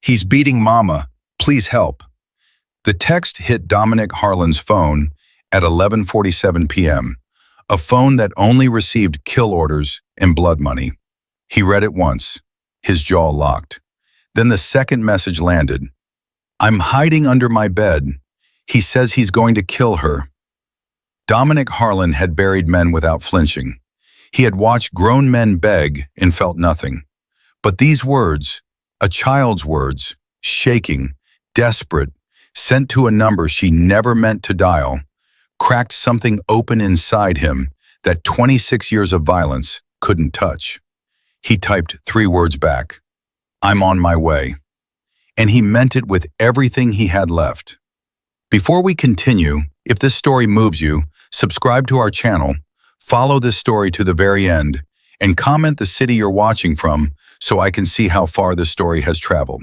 He's beating mama. Please help. The text hit Dominic Harlan's phone at 11:47 p.m., a phone that only received kill orders and blood money. He read it once, his jaw locked. Then the second message landed. I'm hiding under my bed. He says he's going to kill her. Dominic Harlan had buried men without flinching. He had watched grown men beg and felt nothing. But these words, a child's words, shaking, desperate, sent to a number she never meant to dial, cracked something open inside him that 26 years of violence couldn't touch. He typed 3 words back. I'm on my way. And he meant it with everything he had left. Before we continue, if this story moves you, subscribe to our channel, follow this story to the very end, and comment the city you're watching from so I can see how far this story has traveled.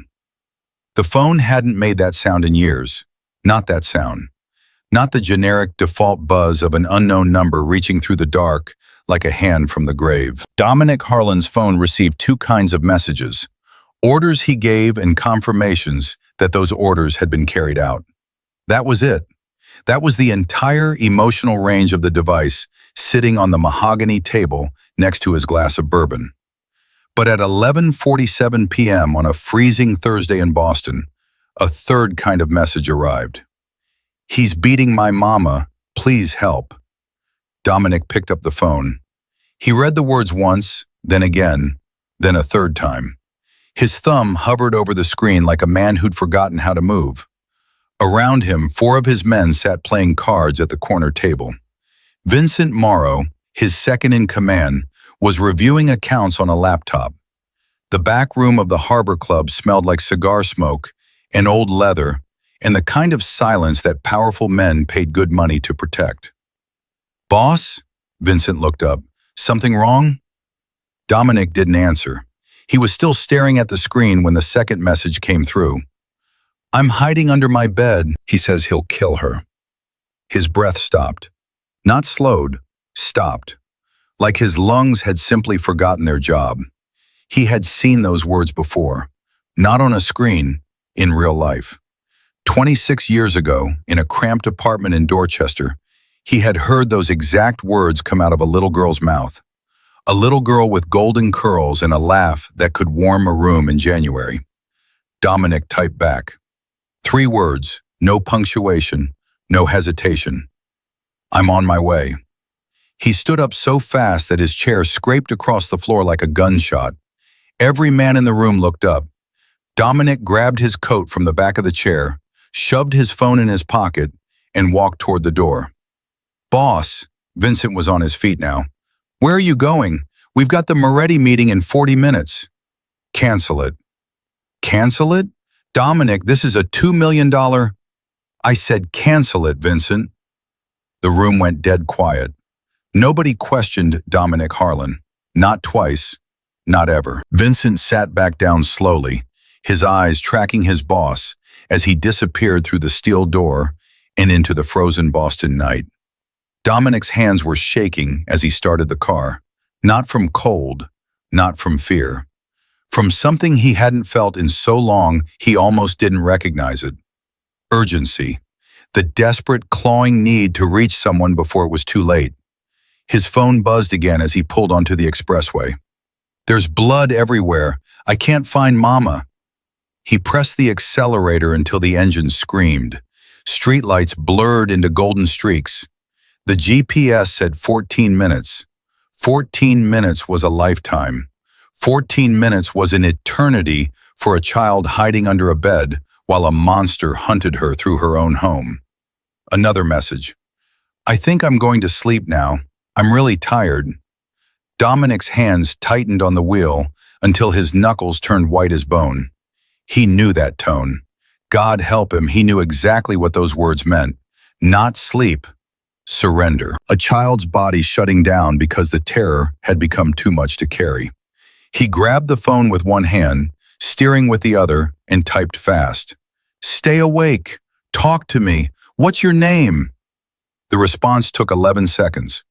The phone hadn't made that sound in years. Not that sound. Not the generic default buzz of an unknown number reaching through the dark like a hand from the grave. Dominic Harlan's phone received 2 kinds of messages. Orders he gave and confirmations that those orders had been carried out. That was it. That was the entire emotional range of the device sitting on the mahogany table next to his glass of bourbon. But at 11:47 p.m. on a freezing Thursday in Boston, a third kind of message arrived. He's beating my mama, please help. Dominic picked up the phone. He read the words once, then again, then a third time. His thumb hovered over the screen like a man who'd forgotten how to move. Around him, 4 of his men sat playing cards at the corner table. Vincent Morrow, his second in command, was reviewing accounts on a laptop. The back room of the Harbor Club smelled like cigar smoke and old leather and the kind of silence that powerful men paid good money to protect. Boss? Vincent looked up. Something wrong? Dominic didn't answer. He was still staring at the screen when the second message came through. I'm hiding under my bed. He says he'll kill her. His breath stopped. Not slowed, stopped. Like his lungs had simply forgotten their job. He had seen those words before, not on a screen, in real life. 26 years ago, in a cramped apartment in Dorchester, he had heard those exact words come out of a little girl's mouth. A little girl with golden curls and a laugh that could warm a room in January. Dominic typed back. 3 words, no punctuation, no hesitation. I'm on my way. He stood up so fast that his chair scraped across the floor like a gunshot. Every man in the room looked up. Dominic grabbed his coat from the back of the chair, shoved his phone in his pocket, and walked toward the door. Boss, Vincent was on his feet now. Where are you going? We've got the Moretti meeting in 40 minutes. Cancel it. Cancel it? Dominic, this is a $2 million... I said cancel it, Vincent. The room went dead quiet. Nobody questioned Dominic Harlan. Not twice, not ever. Vincent sat back down slowly, his eyes tracking his boss as he disappeared through the steel door and into the frozen Boston night. Dominic's hands were shaking as he started the car, not from cold, not from fear. From something he hadn't felt in so long he almost didn't recognize it. Urgency, the desperate, clawing need to reach someone before it was too late. His phone buzzed again as he pulled onto the expressway. There's blood everywhere. I can't find Mama. He pressed the accelerator until the engine screamed. Streetlights blurred into golden streaks. The GPS said 14 minutes. 14 minutes was a lifetime. 14 minutes was an eternity for a child hiding under a bed while a monster hunted her through her own home. Another message. I think I'm going to sleep now. I'm really tired. Dominic's hands tightened on the wheel until his knuckles turned white as bone. He knew that tone. God help him, he knew exactly what those words meant. Not sleep. Surrender. A child's body shutting down because the terror had become too much to carry. He grabbed the phone with one hand, steering with the other, and typed fast. Stay awake. Talk to me. What's your name? The response took 11 seconds.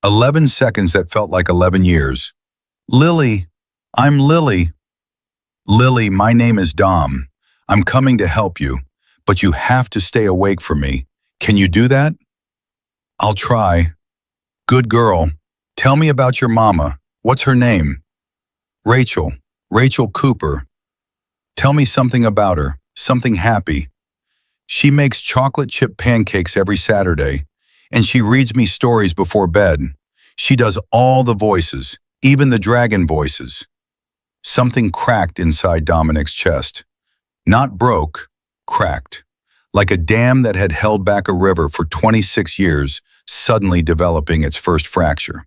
11 seconds that felt like 11 years. Lily. I'm Lily. Lily, my name is Dom. I'm coming to help you, but you have to stay awake for me. Can you do that? I'll try. Good girl. Tell me about your mama. What's her name? Rachel. Rachel Cooper. Tell me something about her, something happy. She makes chocolate chip pancakes every Saturday, and she reads me stories before bed. She does all the voices, even the dragon voices. Something cracked inside Dominic's chest. Not broke, cracked. Like a dam that had held back a river for 26 years, suddenly developing its first fracture.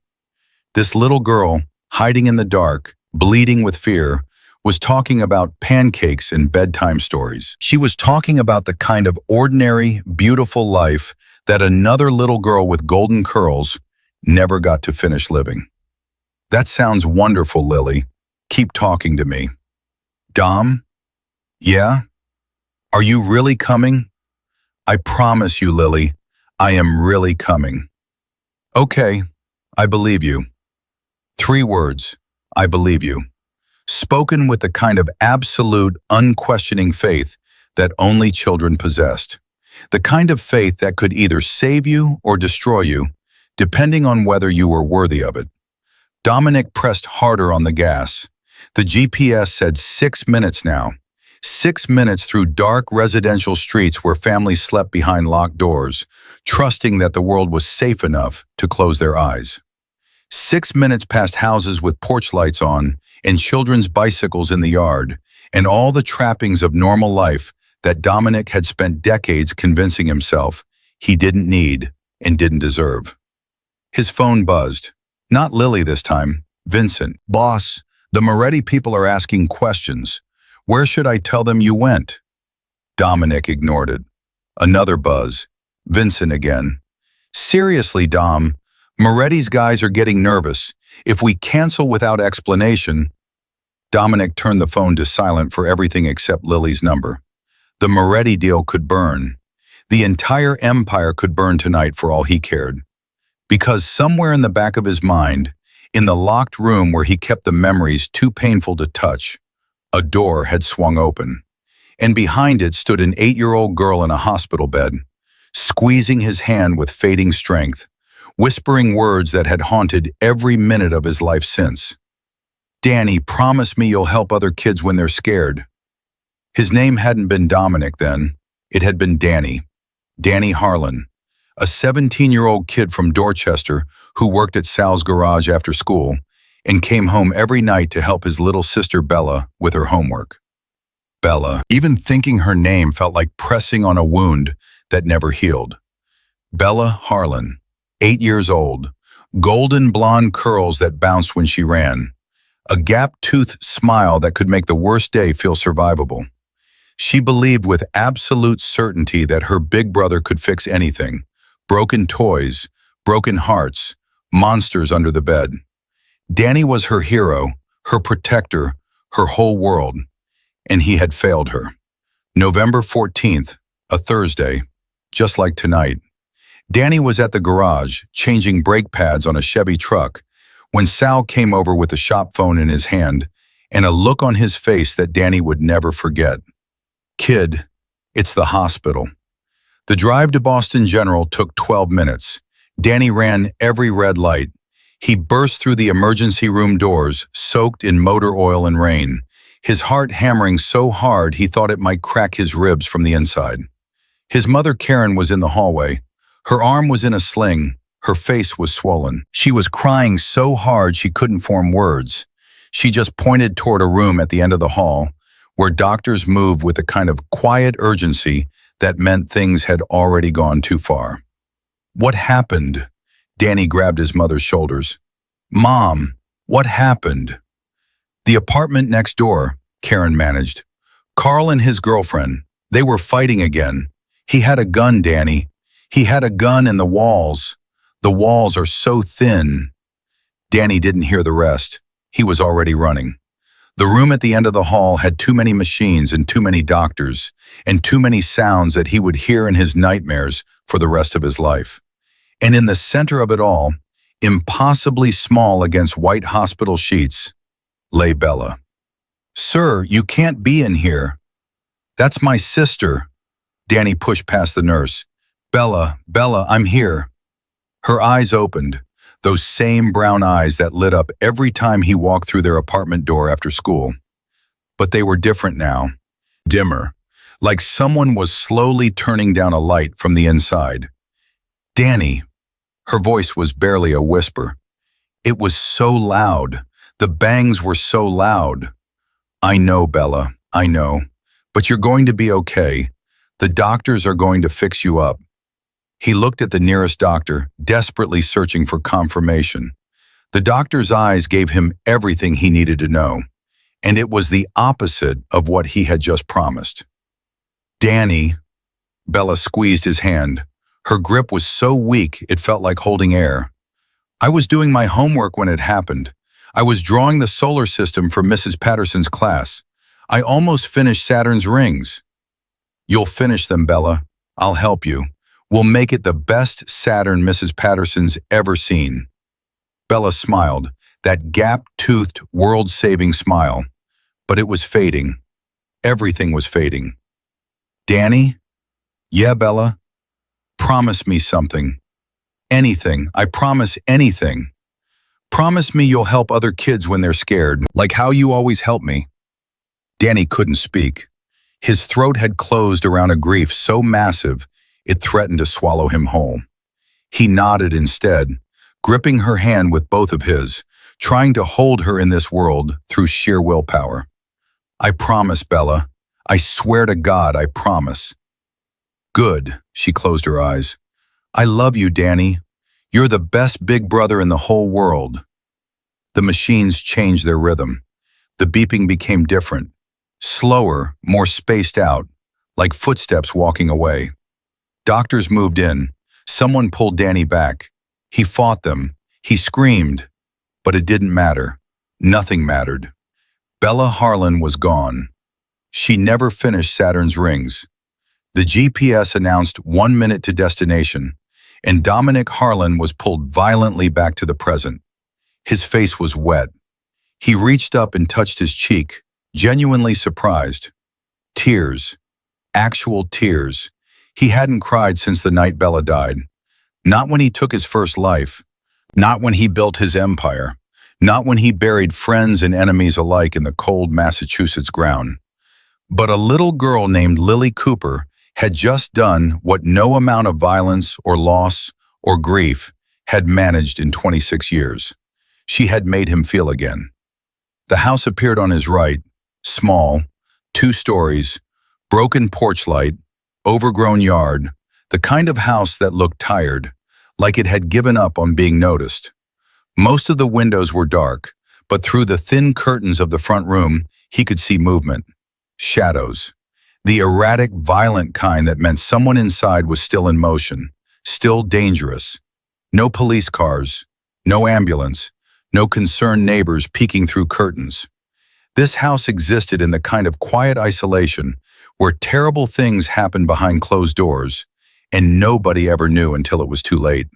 This little girl, hiding in the dark, bleeding with fear, was talking about pancakes and bedtime stories. She was talking about the kind of ordinary, beautiful life that another little girl with golden curls never got to finish living. That sounds wonderful, Lily. Keep talking to me. Dom? Yeah? Are you really coming? I promise you, Lily, I am really coming. Okay, I believe you. 3 words, I believe you. Spoken with the kind of absolute, unquestioning faith that only children possessed. The kind of faith that could either save you or destroy you, depending on whether you were worthy of it. Dominic pressed harder on the gas. The GPS said 6 minutes now. 6 minutes through dark residential streets where families slept behind locked doors, trusting that the world was safe enough to close their eyes. 6 minutes past houses with porch lights on and children's bicycles in the yard, and all the trappings of normal life that Dominic had spent decades convincing himself he didn't need and didn't deserve. His phone buzzed. Not Lily this time, Vincent. Boss, the Moretti people are asking questions. Where should I tell them you went? Dominic ignored it. Another buzz. Vincent again. Seriously, Dom, Moretti's guys are getting nervous. If we cancel without explanation... Dominic turned the phone to silent for everything except Lily's number. The Moretti deal could burn. The entire empire could burn tonight for all he cared. Because somewhere in the back of his mind, in the locked room where he kept the memories too painful to touch, a door had swung open, and behind it stood an 8-year-old girl in a hospital bed, squeezing his hand with fading strength, whispering words that had haunted every minute of his life since. Danny, promise me you'll help other kids when they're scared. His name hadn't been Dominic then. It had been Danny. Danny Harlan, a 17-year-old kid from Dorchester who worked at Sal's garage after school and came home every night to help his little sister Bella with her homework. Bella, even thinking her name felt like pressing on a wound that never healed. Bella Harlan, 8 years old, golden blonde curls that bounced when she ran, a gap-toothed smile that could make the worst day feel survivable. She believed with absolute certainty that her big brother could fix anything: broken toys, broken hearts, monsters under the bed. Danny was her hero, her protector, her whole world, and he had failed her. November 14th, a Thursday, just like tonight. Danny was at the garage, changing brake pads on a Chevy truck, when Sal came over with the shop phone in his hand and a look on his face that Danny would never forget. Kid, it's the hospital. The drive to Boston General took 12 minutes. Danny ran every red light. He burst through the emergency room doors, soaked in motor oil and rain, his heart hammering so hard he thought it might crack his ribs from the inside. His mother Karen was in the hallway. Her arm was in a sling. Her face was swollen. She was crying so hard she couldn't form words. She just pointed toward a room at the end of the hall, where doctors moved with a kind of quiet urgency that meant things had already gone too far. What happened? Danny grabbed his mother's shoulders. Mom, what happened? The apartment next door, Karen managed. Carl and his girlfriend, they were fighting again. He had a gun, Danny. He had a gun in the walls. The walls are so thin. Danny didn't hear the rest. He was already running. The room at the end of the hall had too many machines and too many doctors, and too many sounds that he would hear in his nightmares for the rest of his life. And in the center of it all, impossibly small against white hospital sheets, lay Bella. Sir, you can't be in here. That's my sister. Danny pushed past the nurse. Bella, Bella, I'm here. Her eyes opened, those same brown eyes that lit up every time he walked through their apartment door after school. But they were different now, dimmer, like someone was slowly turning down a light from the inside. Danny, her voice was barely a whisper. It was so loud. The bangs were so loud. I know, Bella, I know. But you're going to be okay. The doctors are going to fix you up. He looked at the nearest doctor, desperately searching for confirmation. The doctor's eyes gave him everything he needed to know, and it was the opposite of what he had just promised. Danny, Bella squeezed his hand. Her grip was so weak it felt like holding air. I was doing my homework when it happened. I was drawing the solar system for Mrs. Patterson's class. I almost finished Saturn's rings. You'll finish them, Bella. I'll help you. We'll make it the best Saturn Mrs. Patterson's ever seen. Bella smiled, that gap-toothed, world-saving smile. But it was fading. Everything was fading. Danny? Yeah, Bella? Promise me something. Anything. I promise anything. Promise me you'll help other kids when they're scared, like how you always help me. Danny couldn't speak. His throat had closed around a grief so massive it threatened to swallow him whole. He nodded instead, gripping her hand with both of his, trying to hold her in this world through sheer willpower. I promise, Bella. I swear to God, I promise. Good, she closed her eyes. I love you, Danny. You're the best big brother in the whole world. The machines changed their rhythm. The beeping became different, slower, more spaced out, like footsteps walking away. Doctors moved in. Someone pulled Danny back. He fought them. He screamed. But it didn't matter. Nothing mattered. Bella Harlan was gone. She never finished Saturn's rings. The GPS announced 1 minute to destination, and Dominic Harlan was pulled violently back to the present. His face was wet. He reached up and touched his cheek, genuinely surprised. Tears. Actual tears. He hadn't cried since the night Bella died. Not when he took his first life. Not when he built his empire. Not when he buried friends and enemies alike in the cold Massachusetts ground. But a little girl named Lily Cooper had just done what no amount of violence or loss or grief had managed in 26 years. She had made him feel again. The house appeared on his right, small, 2 stories, broken porch light, overgrown yard, the kind of house that looked tired, like it had given up on being noticed. Most of the windows were dark, but through the thin curtains of the front room, he could see movement, shadows, the erratic, violent kind that meant someone inside was still in motion, still dangerous. No police cars, no ambulance, no concerned neighbors peeking through curtains. This house existed in the kind of quiet isolation where terrible things happened behind closed doors, and nobody ever knew until it was too late.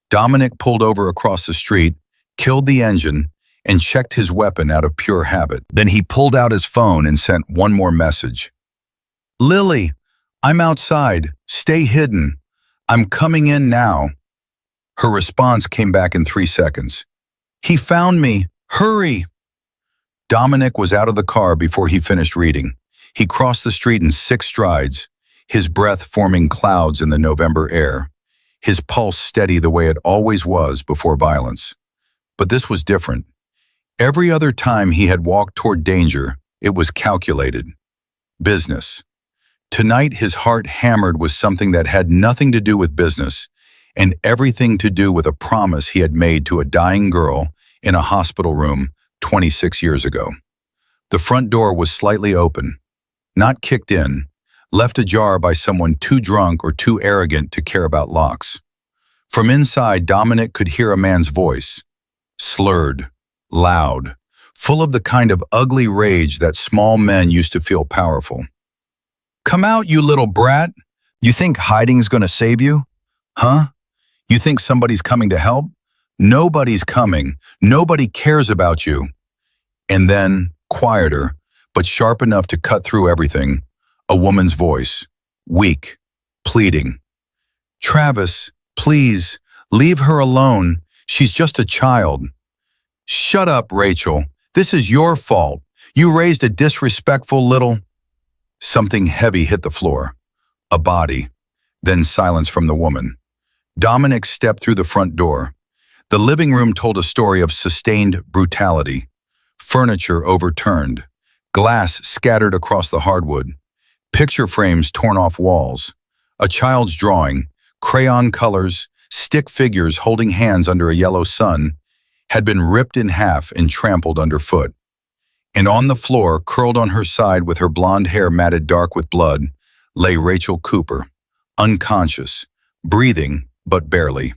Dominic pulled over across the street, killed the engine, and checked his weapon out of pure habit. Then he pulled out his phone and sent one more message. Lily, I'm outside. Stay hidden. I'm coming in now. Her response came back in 3 seconds. He found me. Hurry! Dominic was out of the car before he finished reading. He crossed the street in 6 strides, his breath forming clouds in the November air, his pulse steady the way it always was before violence. But this was different. Every other time he had walked toward danger, it was calculated. Business. Tonight his heart hammered with something that had nothing to do with business, and everything to do with a promise he had made to a dying girl in a hospital room 26 years ago. The front door was slightly open, not kicked in, left ajar by someone too drunk or too arrogant to care about locks. From inside, Dominic could hear a man's voice, slurred, loud, full of the kind of ugly rage that small men used to feel powerful. Come out, you little brat. You think hiding's gonna save you? Huh? You think somebody's coming to help? Nobody's coming. Nobody cares about you. And then, quieter, but sharp enough to cut through everything, A woman's voice, weak, pleading. "Travis, please, leave her alone. She's just a child." "Shut up, Rachel. This is your fault. You raised a disrespectful little—" Something heavy hit the floor. A body. Then silence from the woman. Dominic stepped through the front door. The living room told a story of sustained brutality. Furniture overturned. Glass scattered across the hardwood. Picture frames torn off walls. A child's drawing, crayon colors, stick figures holding hands under a yellow sun, had been ripped in half and trampled underfoot. And on the floor, curled on her side with her blonde hair matted dark with blood, lay Rachel Cooper, unconscious, breathing, but barely.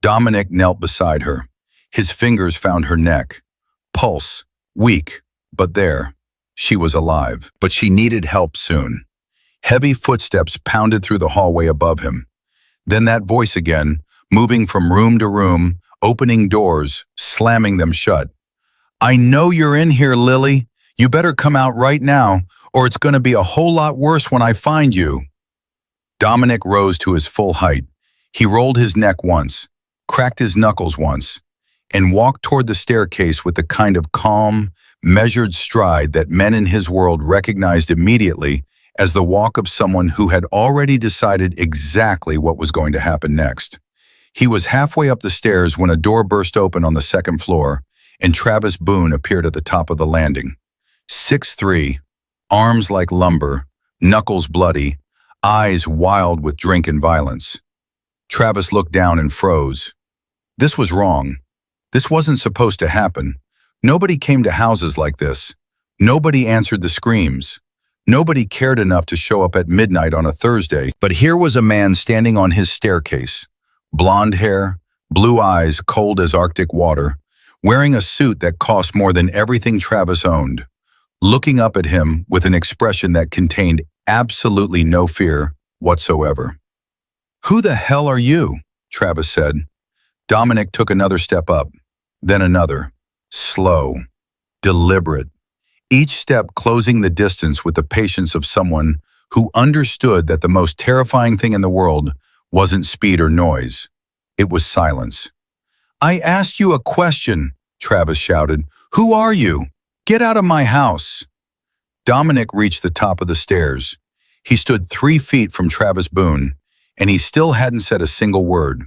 Dominic knelt beside her. His fingers found her neck. Pulse, weak, but there. She was alive, but she needed help soon. Heavy footsteps pounded through the hallway above him. Then that voice again, moving from room to room, opening doors, slamming them shut. "I know you're in here, Lily. You better come out right now, or it's going to be a whole lot worse when I find you." Dominic rose to his full height. He rolled his neck once, cracked his knuckles once, and walked toward the staircase with the kind of calm, measured stride that men in his world recognized immediately as the walk of someone who had already decided exactly what was going to happen next. He was halfway up the stairs when a door burst open on the second floor, and Travis Boone appeared at the top of the landing. 6'3", arms like lumber, knuckles bloody, eyes wild with drink and violence. Travis looked down and froze. This was wrong. This wasn't supposed to happen. Nobody came to houses like this. Nobody answered the screams. Nobody cared enough to show up at midnight on a Thursday. But here was a man standing on his staircase. Blonde hair, blue eyes cold as Arctic water, wearing a suit that cost more than everything Travis owned, looking up at him with an expression that contained absolutely no fear whatsoever. "Who the hell are you?" Travis said. Dominic took another step up, then another, slow, deliberate, each step closing the distance with the patience of someone who understood that the most terrifying thing in the world wasn't speed or noise. It was silence. "I asked you a question," Travis shouted. "Who are you? Get out of my house." Dominic reached the top of the stairs. He stood 3 feet from Travis Boone, and he still hadn't said a single word.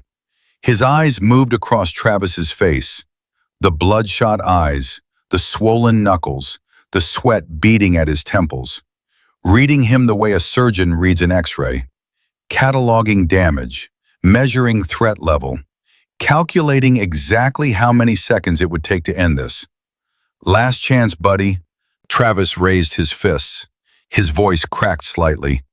His eyes moved across Travis's face, the bloodshot eyes, the swollen knuckles, the sweat beading at his temples, reading him the way a surgeon reads an X-ray, cataloging damage, measuring threat level, calculating exactly how many seconds it would take to end this. "Last chance, buddy." Travis raised his fists. His voice cracked slightly.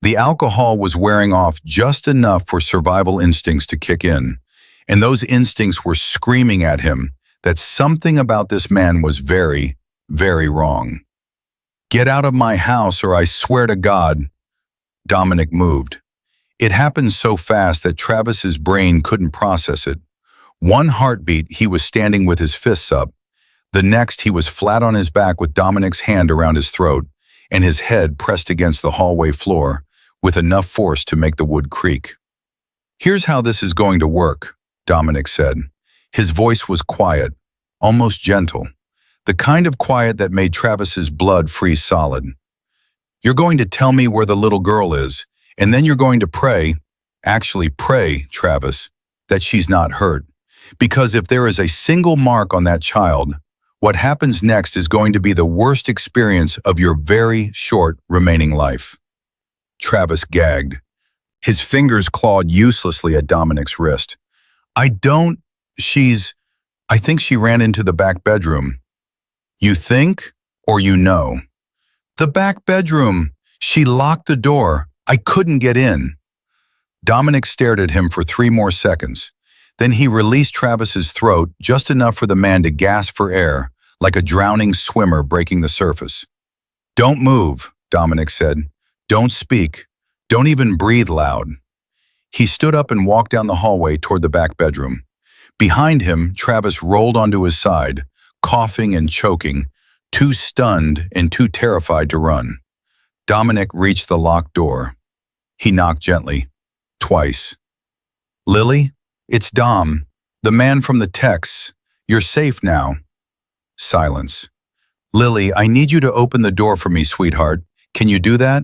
The alcohol was wearing off just enough for survival instincts to kick in, and those instincts were screaming at him that something about this man was very, very wrong. "Get out of my house or I swear to God." Dominic moved. It happened so fast that Travis's brain couldn't process it. One heartbeat, he was standing with his fists up. The next, he was flat on his back with Dominic's hand around his throat and his head pressed against the hallway floor with enough force to make the wood creak. "Here's how this is going to work," Dominic said. His voice was quiet, almost gentle, the kind of quiet that made Travis's blood freeze solid. "You're going to tell me where the little girl is, and then you're going to pray, actually pray, Travis, that she's not hurt. Because if there is a single mark on that child, what happens next is going to be the worst experience of your very short remaining life." Travis gagged. His fingers clawed uselessly at Dominic's wrist. I think she ran into the back bedroom." "You think, or you know?" "The back bedroom. She locked the door. I couldn't get in." Dominic stared at him for 3 more seconds. Then he released Travis's throat just enough for the man to gasp for air, like a drowning swimmer breaking the surface. "Don't move," Dominic said. "Don't speak. Don't even breathe loud." He stood up and walked down the hallway toward the back bedroom. Behind him, Travis rolled onto his side, coughing and choking, too stunned and too terrified to run. Dominic reached the locked door. He knocked gently, twice. "Lily? It's Dom, the man from the texts. You're safe now." Silence. "Lily, I need you to open the door for me, sweetheart. Can you do that?"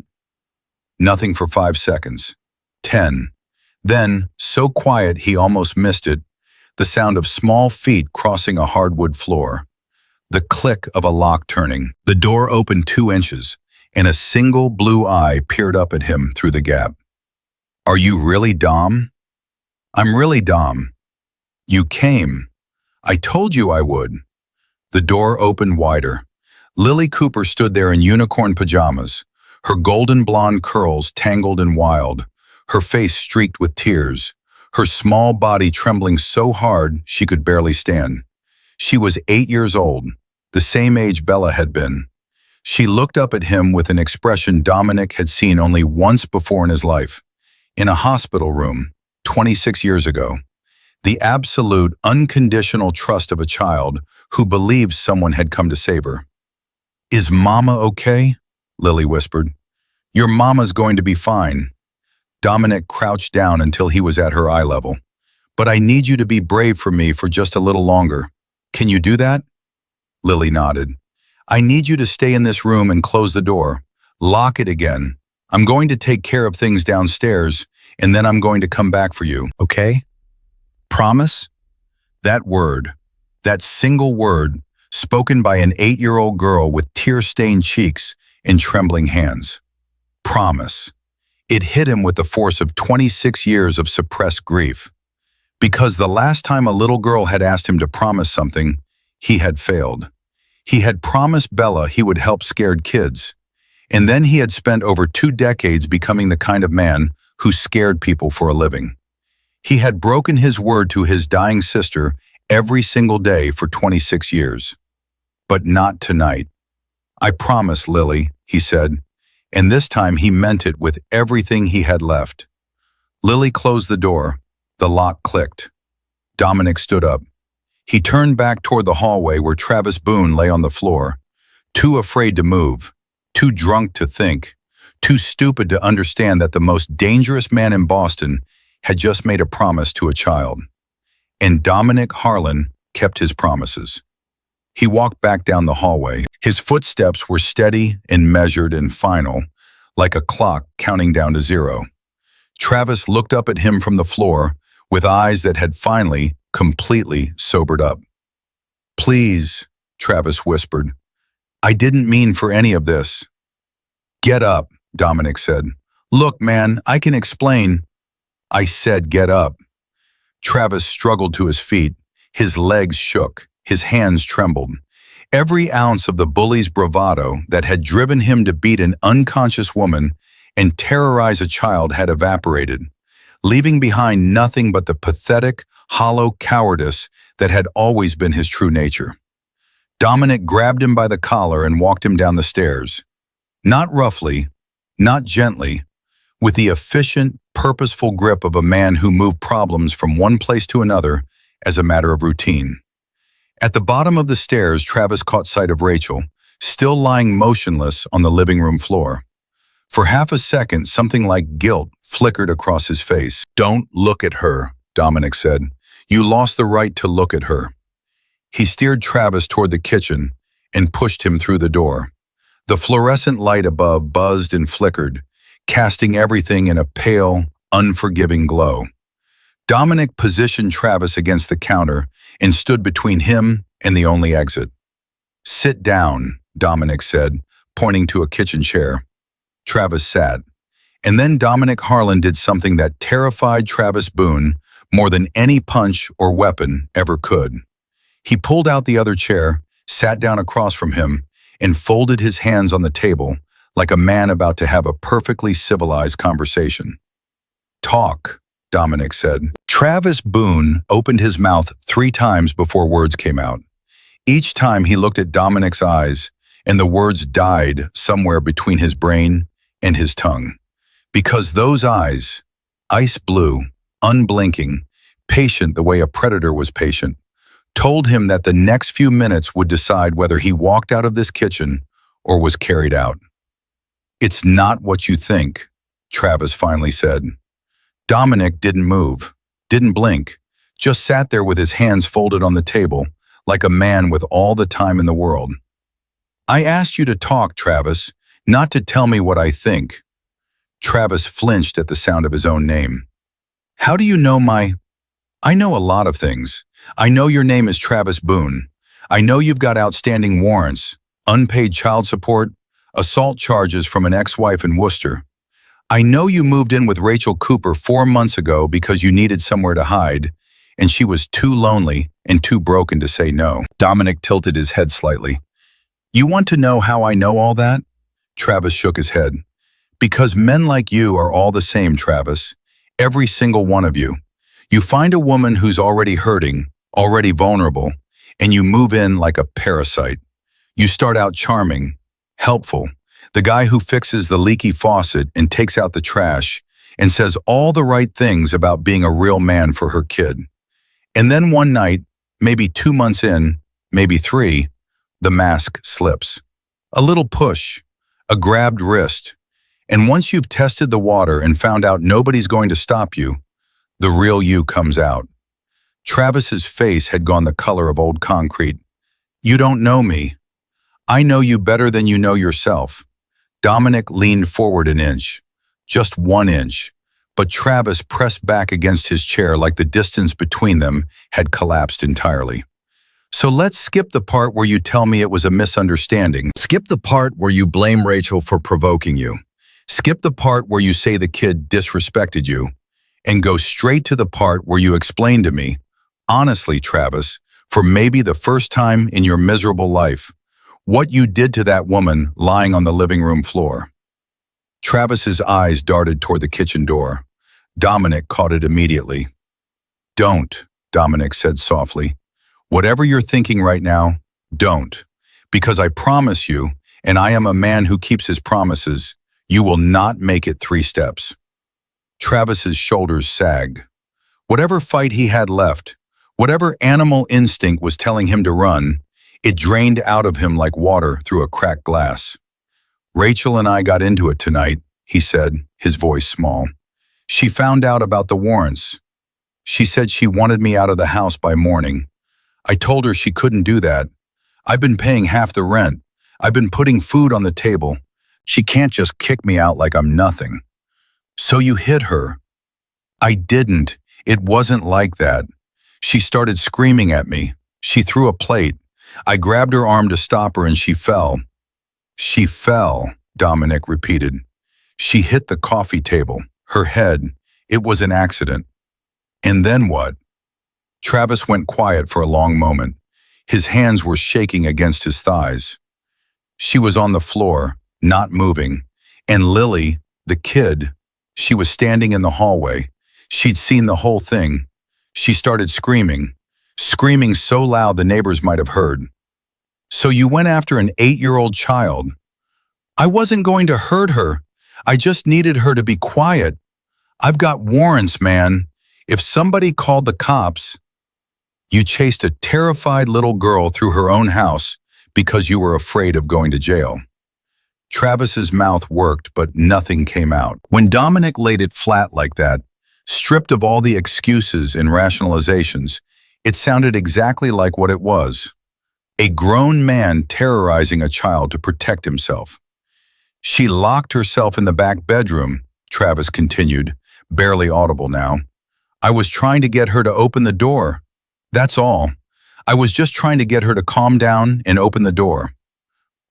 Nothing for 5 seconds. 10. Then, so quiet he almost missed it, the sound of small feet crossing a hardwood floor. The click of a lock turning. The door opened 2 inches, and a single blue eye peered up at him through the gap. "Are you really Dom?" "I'm really Dom." "You came. I told you I would." The door opened wider. Lily Cooper stood there in unicorn pajamas, her golden blonde curls tangled and wild, her face streaked with tears, her small body trembling so hard she could barely stand. She was 8 years old, the same age Bella had been. She looked up at him with an expression Dominic had seen only once before in his life, in a hospital room, 26 years ago. The absolute, unconditional trust of a child who believes someone had come to save her. "Is Mama okay?" Lily whispered. "Your Mama's going to be fine." Dominic crouched down until he was at her eye level. "But I need you to be brave for me for just a little longer. Can you do that?" Lily nodded. "I need you to stay in this room and close the door. Lock it again. I'm going to take care of things downstairs, and then I'm going to come back for you, okay? Promise?" That word, that single word, spoken by an 8-year-old girl with tear-stained cheeks and trembling hands. Promise. It hit him with the force of 26 years of suppressed grief. Because the last time a little girl had asked him to promise something, he had failed. He had promised Bella he would help scared kids. And then he had spent over 2 decades becoming the kind of man who scared people for a living. He had broken his word to his dying sister every single day for 26 years. But not tonight. "I promise, Lily," he said, and this time he meant it with everything he had left. Lily closed the door. The lock clicked. Dominic stood up. He turned back toward the hallway where Travis Boone lay on the floor, too afraid to move, too drunk to think, too stupid to understand that the most dangerous man in Boston had just made a promise to a child. And Dominic Harlan kept his promises. He walked back down the hallway. His footsteps were steady and measured and final, like a clock counting down to 0. Travis looked up at him from the floor with eyes that had finally, completely sobered up. "Please," Travis whispered. "I didn't mean for any of this." "Get up," Dominic said. "Look, man, I can explain." "I said get up." Travis struggled to his feet. His legs shook. His hands trembled. Every ounce of the bully's bravado that had driven him to beat an unconscious woman and terrorize a child had evaporated, leaving behind nothing but the pathetic, hollow cowardice that had always been his true nature. Dominic grabbed him by the collar and walked him down the stairs. Not roughly, not gently, with the efficient, purposeful grip of a man who moved problems from one place to another as a matter of routine. At the bottom of the stairs, Travis caught sight of Rachel, still lying motionless on the living room floor. For half a second, something like guilt flickered across his face. "Don't look at her," Dominic said. "You lost the right to look at her." He steered Travis toward the kitchen and pushed him through the door. The fluorescent light above buzzed and flickered, casting everything in a pale, unforgiving glow. Dominic positioned Travis against the counter and stood between him and the only exit. "Sit down," Dominic said, pointing to a kitchen chair. Travis sat. And then Dominic Harlan did something that terrified Travis Boone more than any punch or weapon ever could. He pulled out the other chair, sat down across from him, and folded his hands on the table like a man about to have a perfectly civilized conversation. "Talk," Dominic said. Travis Boone opened his mouth 3 times before words came out. Each time he looked at Dominic's eyes, and the words died somewhere between his brain and his tongue. Because those eyes, ice blue, unblinking, patient the way a predator was patient, told him that the next few minutes would decide whether he walked out of this kitchen or was carried out. It's not what you think, Travis finally said. Dominic didn't move, didn't blink, just sat there with his hands folded on the table, like a man with all the time in the world. I asked you to talk, Travis, not to tell me what I think. Travis flinched at the sound of his own name. How do you know I know a lot of things. I know your name is Travis Boone. I know you've got outstanding warrants, unpaid child support, assault charges from an ex-wife in Worcester. I know you moved in with Rachel Cooper 4 months ago because you needed somewhere to hide, and she was too lonely and too broken to say no. Dominic tilted his head slightly. You want to know how I know all that? Travis shook his head. Because men like you are all the same, Travis. Every single one of you. You find a woman who's already hurting, already vulnerable, and you move in like a parasite. You start out charming, helpful, the guy who fixes the leaky faucet and takes out the trash and says all the right things about being a real man for her kid. And then one night, maybe 2 months in, maybe 3, the mask slips. A little push, a grabbed wrist. And once you've tested the water and found out nobody's going to stop you, the real you comes out. Travis's face had gone the color of old concrete. You don't know me. I know you better than you know yourself. Dominic leaned forward an inch, just 1 inch, but Travis pressed back against his chair like the distance between them had collapsed entirely. So let's skip the part where you tell me it was a misunderstanding. Skip the part where you blame Rachel for provoking you. Skip the part where you say the kid disrespected you. And go straight to the part where you explain to me, honestly, Travis, for maybe the first time in your miserable life, what you did to that woman lying on the living room floor. Travis's eyes darted toward the kitchen door. Dominic caught it immediately. Don't, Dominic said softly. Whatever you're thinking right now, don't. Because I promise you, and I am a man who keeps his promises, you will not make it 3 steps. Travis's shoulders sagged. Whatever fight he had left, whatever animal instinct was telling him to run, it drained out of him like water through a cracked glass. Rachel and I got into it tonight, he said, his voice small. She found out about the warrants. She said she wanted me out of the house by morning. I told her she couldn't do that. I've been paying half the rent. I've been putting food on the table. She can't just kick me out like I'm nothing. So you hit her. I didn't. It wasn't like that. She started screaming at me. She threw a plate. I grabbed her arm to stop her and she fell. She fell, Dominic repeated. She hit the coffee table, her head. It was an accident. And then what? Travis went quiet for a long moment. His hands were shaking against his thighs. She was on the floor, not moving. And Lily, the kid, she was standing in the hallway. She'd seen the whole thing. She started screaming so loud the neighbors might have heard. So you went after an 8-year-old child. I wasn't going to hurt her. I just needed her to be quiet. I've got warrants, man. If somebody called the cops, you chased a terrified little girl through her own house because you were afraid of going to jail. Travis's mouth worked, but nothing came out. When Dominic laid it flat like that, stripped of all the excuses and rationalizations, it sounded exactly like what it was. A grown man terrorizing a child to protect himself. She locked herself in the back bedroom, Travis continued, barely audible now. I was trying to get her to open the door. That's all. I was just trying to get her to calm down and open the door.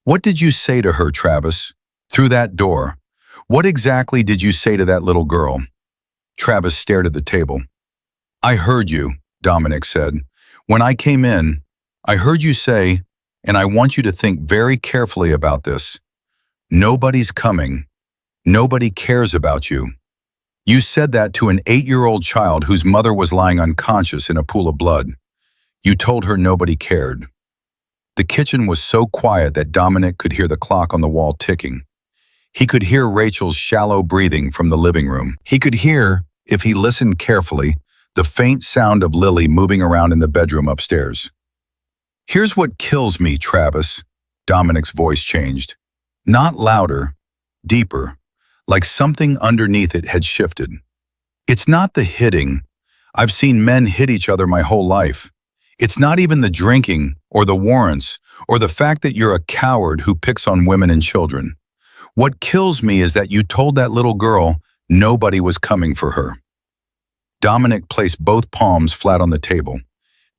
What did you say to her, Travis? Through that door. What exactly did you say to that little girl? Travis stared at the table. I heard you, Dominic said. When I came in, I heard you say, and I want you to think very carefully about this. Nobody's coming. Nobody cares about you. You said that to an 8-year-old child whose mother was lying unconscious in a pool of blood. You told her nobody cared. The kitchen was so quiet that Dominic could hear the clock on the wall ticking. He could hear Rachel's shallow breathing from the living room. He could hear, if he listened carefully, the faint sound of Lily moving around in the bedroom upstairs. Here's what kills me, Travis. Dominic's voice changed. Not louder, deeper, like something underneath it had shifted. It's not the hitting. I've seen men hit each other my whole life. It's not even the drinking or the warrants or the fact that you're a coward who picks on women and children. What kills me is that you told that little girl nobody was coming for her. Dominic placed both palms flat on the table.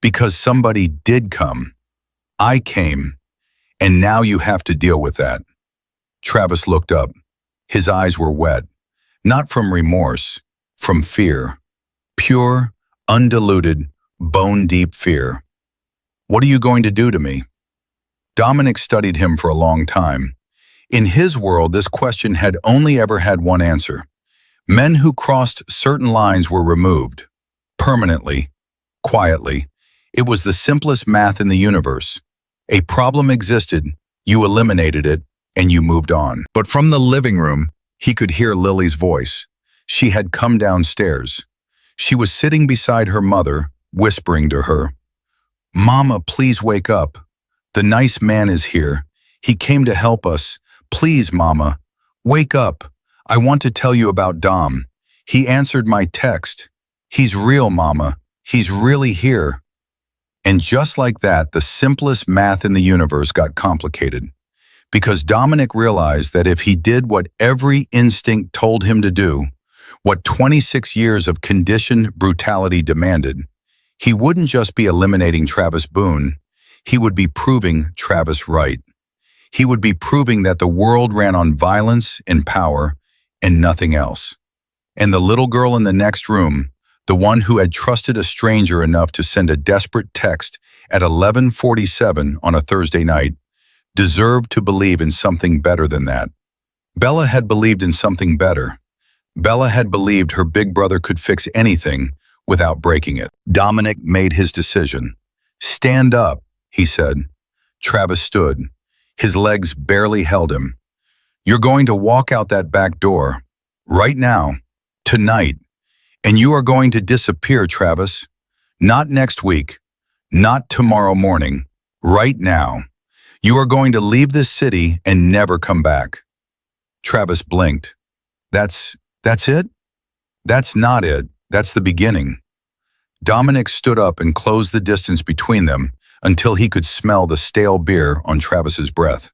Because somebody did come. I came, and now you have to deal with that. Travis looked up. His eyes were wet, not from remorse, from fear. Pure, undiluted, bone-deep fear. What are you going to do to me? Dominic studied him for a long time. In his world, this question had only ever had one answer. Men who crossed certain lines were removed. Permanently. Quietly. It was the simplest math in the universe. A problem existed, you eliminated it, and you moved on. But from the living room, he could hear Lily's voice. She had come downstairs. She was sitting beside her mother, whispering to her, "Mama, please wake up. The nice man is here. He came to help us. Please, Mama, wake up. I want to tell you about Dom. He answered my text. He's real, Mama. He's really here." And just like that, the simplest math in the universe got complicated. Because Dominic realized that if he did what every instinct told him to do, what 26 years of conditioned brutality demanded, he wouldn't just be eliminating Travis Boone, he would be proving Travis right. He would be proving that the world ran on violence and power and nothing else. And the little girl in the next room, the one who had trusted a stranger enough to send a desperate text at 11:47 on a Thursday night, deserved to believe in something better than that. Bella had believed in something better. Bella had believed her big brother could fix anything without breaking it. Dominic made his decision. "Stand up," he said. Travis stood. His legs barely held him. "You're going to walk out that back door. Right now. Tonight. And you are going to disappear, Travis. Not next week. Not tomorrow morning. Right now. You are going to leave this city and never come back." Travis blinked. That's it? That's not it. That's the beginning. Dominic stood up and closed the distance between them until he could smell the stale beer on Travis's breath.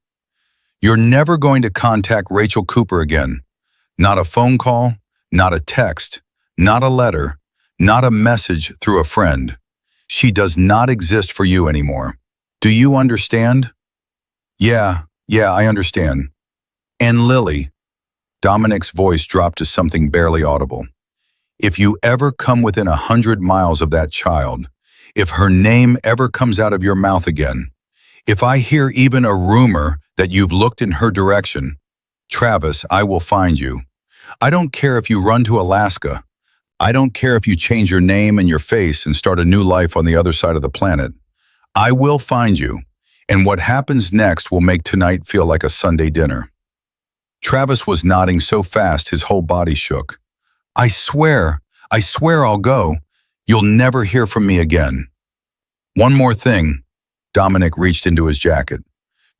"You're never going to contact Rachel Cooper again. Not a phone call, not a text, not a letter, not a message through a friend. She does not exist for you anymore. Do you understand?" Yeah, I understand. "And Lily," Dominic's voice dropped to something barely audible. "If you ever come within 100 miles of that child, if her name ever comes out of your mouth again, if I hear even a rumor that you've looked in her direction, Travis, I will find you. I don't care if you run to Alaska. I don't care if you change your name and your face and start a new life on the other side of the planet. I will find you, and what happens next will make tonight feel like a Sunday dinner." Travis was nodding so fast his whole body shook. I swear I'll go. You'll never hear from me again." "One more thing." Dominic reached into his jacket.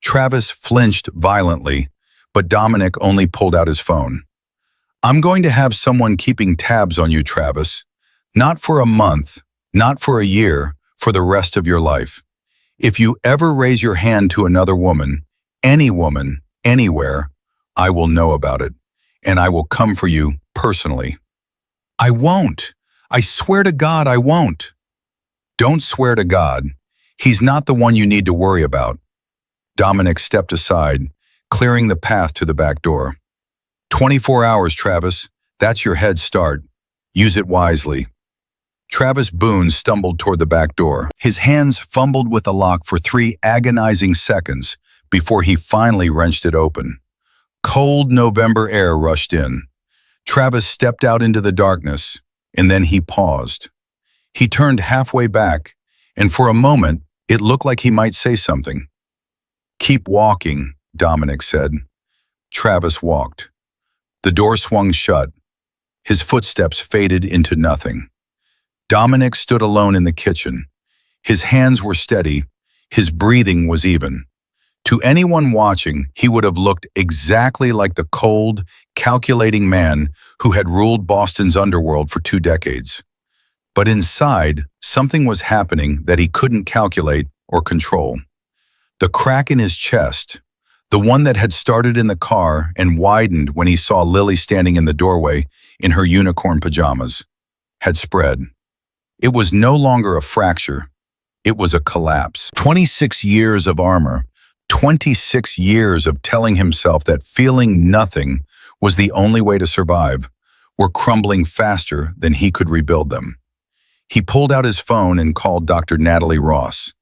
Travis flinched violently, but Dominic only pulled out his phone. "I'm going to have someone keeping tabs on you, Travis. Not for a month, not for a year, for the rest of your life. If you ever raise your hand to another woman, anywhere, I will know about it, and I will come for you personally." "I won't. I swear to God I won't." "Don't swear to God. He's not the one you need to worry about." Dominic stepped aside, clearing the path to the back door. 24 hours, Travis. That's your head start. Use it wisely." Travis Boone stumbled toward the back door. His hands fumbled with the lock for 3 agonizing seconds before he finally wrenched it open. Cold November air rushed in. Travis stepped out into the darkness, and then he paused. He turned halfway back, and for a moment, it looked like he might say something. "Keep walking," Dominic said. Travis walked. The door swung shut. His footsteps faded into nothing. Dominic stood alone in the kitchen. His hands were steady. His breathing was even. To anyone watching, he would have looked exactly like the cold, calculating man who had ruled Boston's underworld for 2 decades. But inside, something was happening that he couldn't calculate or control. The crack in his chest, the one that had started in the car and widened when he saw Lily standing in the doorway in her unicorn pajamas, had spread. It was no longer a fracture. It was a collapse. 26 years of armor, 26 years of telling himself that feeling nothing was the only way to survive, were crumbling faster than he could rebuild them. He pulled out his phone and called Dr. Natalie Ross.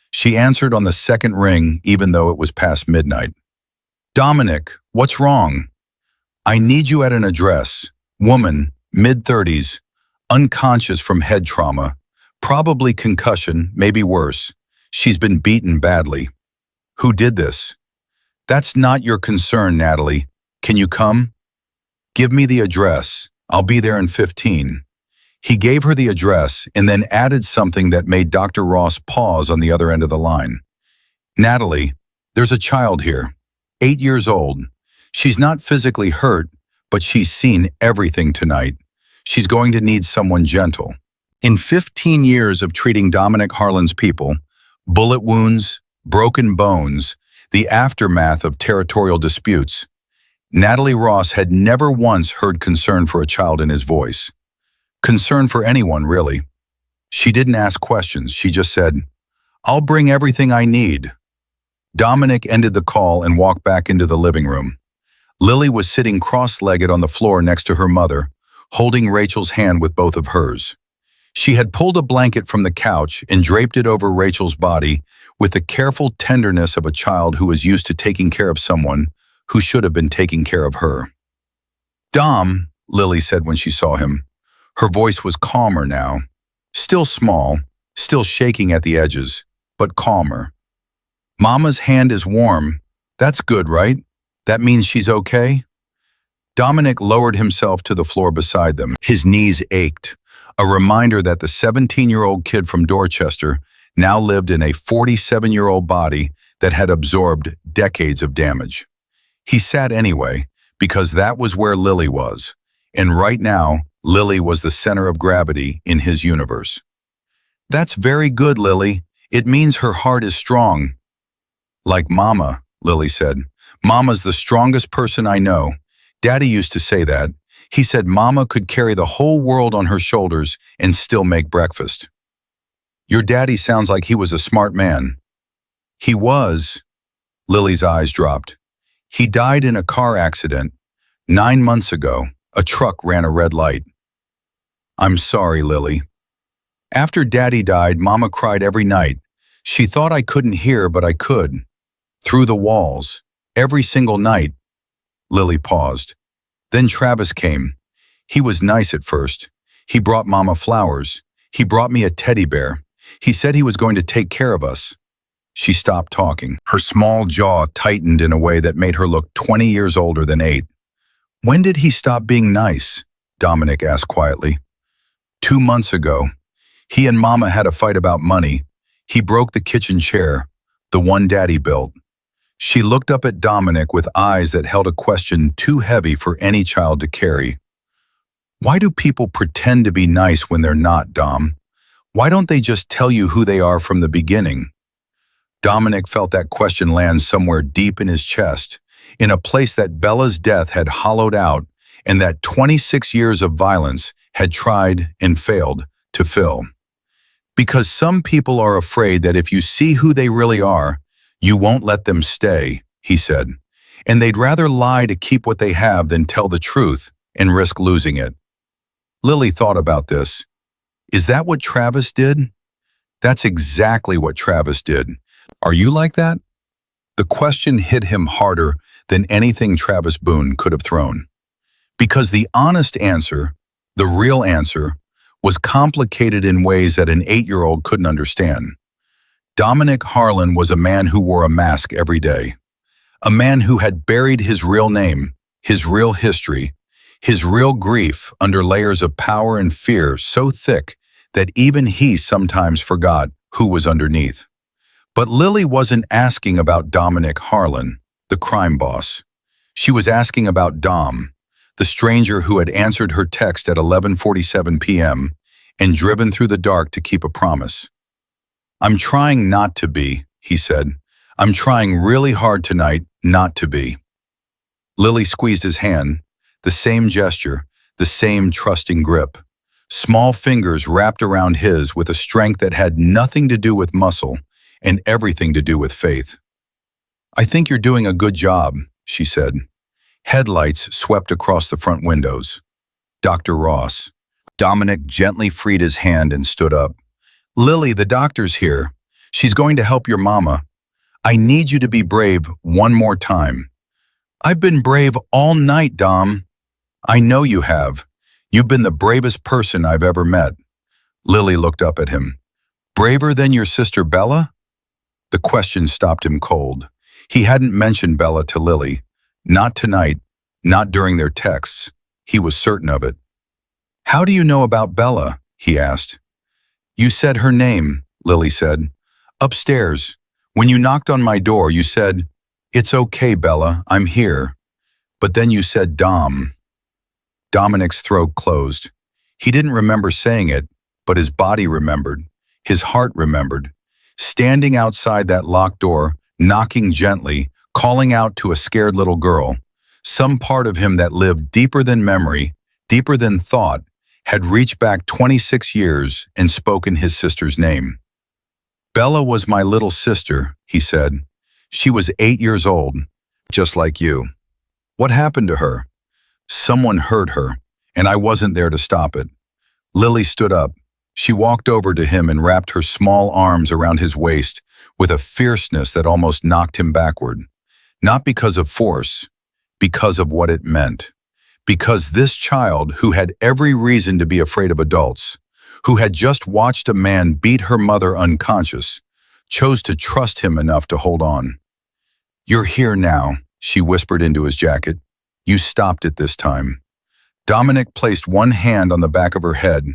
She answered on the second ring, even though it was past midnight. "Dominic, what's wrong? I need you at an address. Woman, mid-30s, unconscious from head trauma, probably concussion, maybe worse. She's been beaten badly." "Who did this?" "That's not your concern, Natalie. Can you come?" "Give me the address. I'll be there in 15. He gave her the address and then added something that made Dr. Ross pause on the other end of the line. "Natalie, there's a child here, 8 years old. She's not physically hurt, but she's seen everything tonight. She's going to need someone gentle." In 15 years of treating Dominic Harlan's people, bullet wounds, broken bones, the aftermath of territorial disputes, Natalie Ross had never once heard concern for a child in his voice. Concern for anyone, really. She didn't ask questions. She just said, "I'll bring everything I need." Dominic ended the call and walked back into the living room. Lily was sitting cross-legged on the floor next to her mother, holding Rachel's hand with both of hers. She had pulled a blanket from the couch and draped it over Rachel's body with the careful tenderness of a child who is used to taking care of someone who should have been taking care of her. "Dom," Lily said when she saw him. Her voice was calmer now, still small, still shaking at the edges, but calmer. "Mama's hand is warm. That's good, right? That means she's okay?" Dominic lowered himself to the floor beside them. His knees ached, a reminder that the 17-year-old kid from Dorchester now lived in a 47-year-old body that had absorbed decades of damage. He sat anyway, because that was where Lily was, and right now, Lily was the center of gravity in his universe. "That's very good, Lily. It means her heart is strong." "Like Mama," Lily said. "Mama's the strongest person I know. Daddy used to say that. He said Mama could carry the whole world on her shoulders and still make breakfast." "Your daddy sounds like he was a smart man." "He was." Lily's eyes dropped. "He died in a car accident. 9 months ago, a truck ran a red light." "I'm sorry, Lily." "After Daddy died, Mama cried every night. She thought I couldn't hear, but I could. Through the walls. Every single night." Lily paused. "Then Travis came. He was nice at first. He brought Mama flowers. He brought me a teddy bear. He said he was going to take care of us." She stopped talking. Her small jaw tightened in a way that made her look 20 years older than 8. "When did he stop being nice?" Dominic asked quietly. 2 months ago. He and Mama had a fight about money. He broke the kitchen chair, the one Daddy built. She looked up at Dominic with eyes that held a question too heavy for any child to carry. "Why do people pretend to be nice when they're not, Dom? Why don't they just tell you who they are from the beginning?" Dominic felt that question land somewhere deep in his chest, in a place that Bella's death had hollowed out and that 26 years of violence had tried and failed to fill. "Because some people are afraid that if you see who they really are, you won't let them stay," he said. "And they'd rather lie to keep what they have than tell the truth and risk losing it." Lily thought about this. "Is that what Travis did?" "That's exactly what Travis did. Are you like that?" The question hit him harder than anything Travis Boone could have thrown. Because the honest answer, the real answer, was complicated in ways that an 8-year-old couldn't understand. Dominic Harlan was a man who wore a mask every day. A man who had buried his real name, his real history, his real grief under layers of power and fear so thick that even he sometimes forgot who was underneath. But Lily wasn't asking about Dominic Harlan, the crime boss. She was asking about Dom, the stranger who had answered her text at 11:47 p.m. and driven through the dark to keep a promise. "I'm trying not to be," he said. "I'm trying really hard tonight not to be." Lily squeezed his hand, the same gesture, the same trusting grip. Small fingers wrapped around his with a strength that had nothing to do with muscle and everything to do with faith. "I think you're doing a good job," she said. Headlights swept across the front windows. "Dr. Ross." Dominic gently freed his hand and stood up. "Lily, the doctor's here. She's going to help your mama. I need you to be brave one more time." "I've been brave all night, Dom." "I know you have. You've been the bravest person I've ever met." Lily looked up at him. "Braver than your sister Bella?" The question stopped him cold. He hadn't mentioned Bella to Lily. Not tonight, not during their texts. He was certain of it. "How do you know about Bella?" he asked. "You said her name," Lily said. "Upstairs. When you knocked on my door, you said, 'It's okay, Bella, I'm here.' But then you said Dom." Dominic's throat closed. He didn't remember saying it, but his body remembered. His heart remembered. Standing outside that locked door, knocking gently, calling out to a scared little girl, some part of him that lived deeper than memory, deeper than thought, had reached back 26 years and spoken his sister's name. "Bella was my little sister," he said. "She was 8 years old, just like you. What happened to her? Someone hurt her, and I wasn't there to stop it." Lily stood up. She walked over to him and wrapped her small arms around his waist with a fierceness that almost knocked him backward. Not because of force, because of what it meant. Because this child, who had every reason to be afraid of adults, who had just watched a man beat her mother unconscious, chose to trust him enough to hold on. "You're here now," she whispered into his jacket. "You stopped it this time." Dominic placed one hand on the back of her head,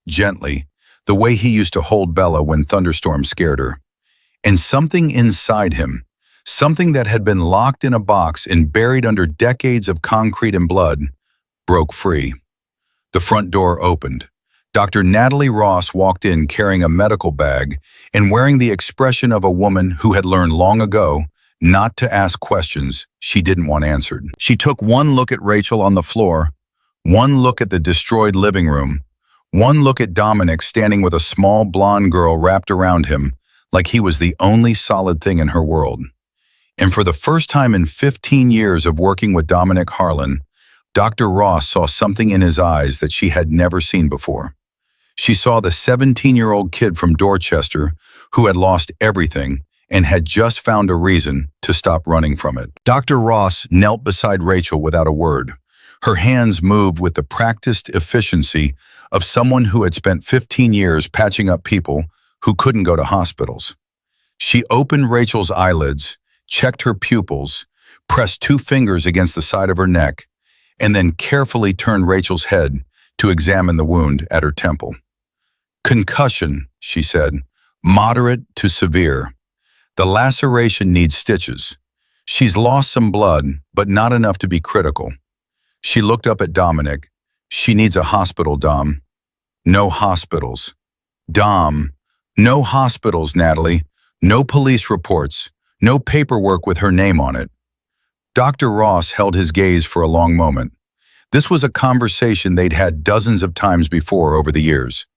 gently, the way he used to hold Bella when thunderstorms scared her. And something inside him, something that had been locked in a box and buried under decades of concrete and blood, broke free. The front door opened. Dr. Natalie Ross walked in carrying a medical bag and wearing the expression of a woman who had learned long ago not to ask questions she didn't want answered. She took one look at Rachel on the floor, one look at the destroyed living room, one look at Dominic standing with a small blonde girl wrapped around him like he was the only solid thing in her world. And for the first time in 15 years of working with Dominic Harlan, Dr. Ross saw something in his eyes that she had never seen before. She saw the 17-year-old kid from Dorchester who had lost everything and had just found a reason to stop running from it. Dr. Ross knelt beside Rachel without a word. Her hands moved with the practiced efficiency of someone who had spent 15 years patching up people who couldn't go to hospitals. She opened Rachel's eyelids, checked her pupils, pressed 2 fingers against the side of her neck, and then carefully turned Rachel's head to examine the wound at her temple. "Concussion," she said, "moderate to severe. The laceration needs stitches. She's lost some blood, but not enough to be critical." She looked up at Dominic. "She needs a hospital, Dom." "No hospitals." "Dom, no hospitals, Natalie. No police reports. No paperwork with her name on it." Dr. Ross held his gaze for a long moment. This was a conversation they'd had dozens of times before over the years.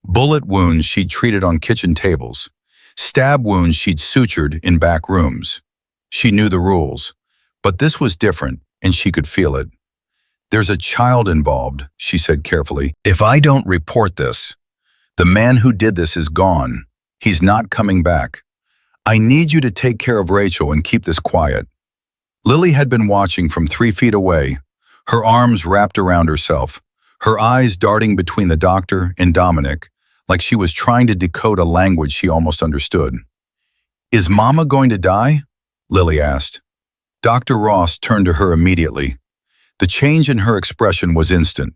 Bullet wounds she'd treated on kitchen tables. Stab wounds she'd sutured in back rooms. She knew the rules, but this was different, and she could feel it. "There's a child involved," she said carefully. "If I don't report this, the man who did this is gone. He's not coming back. I need you to take care of Rachel and keep this quiet." Lily had been watching from 3 feet away, her arms wrapped around herself, her eyes darting between the doctor and Dominic, like she was trying to decode a language she almost understood. "Is Mama going to die?" Lily asked. Dr. Ross turned to her immediately. The change in her expression was instant,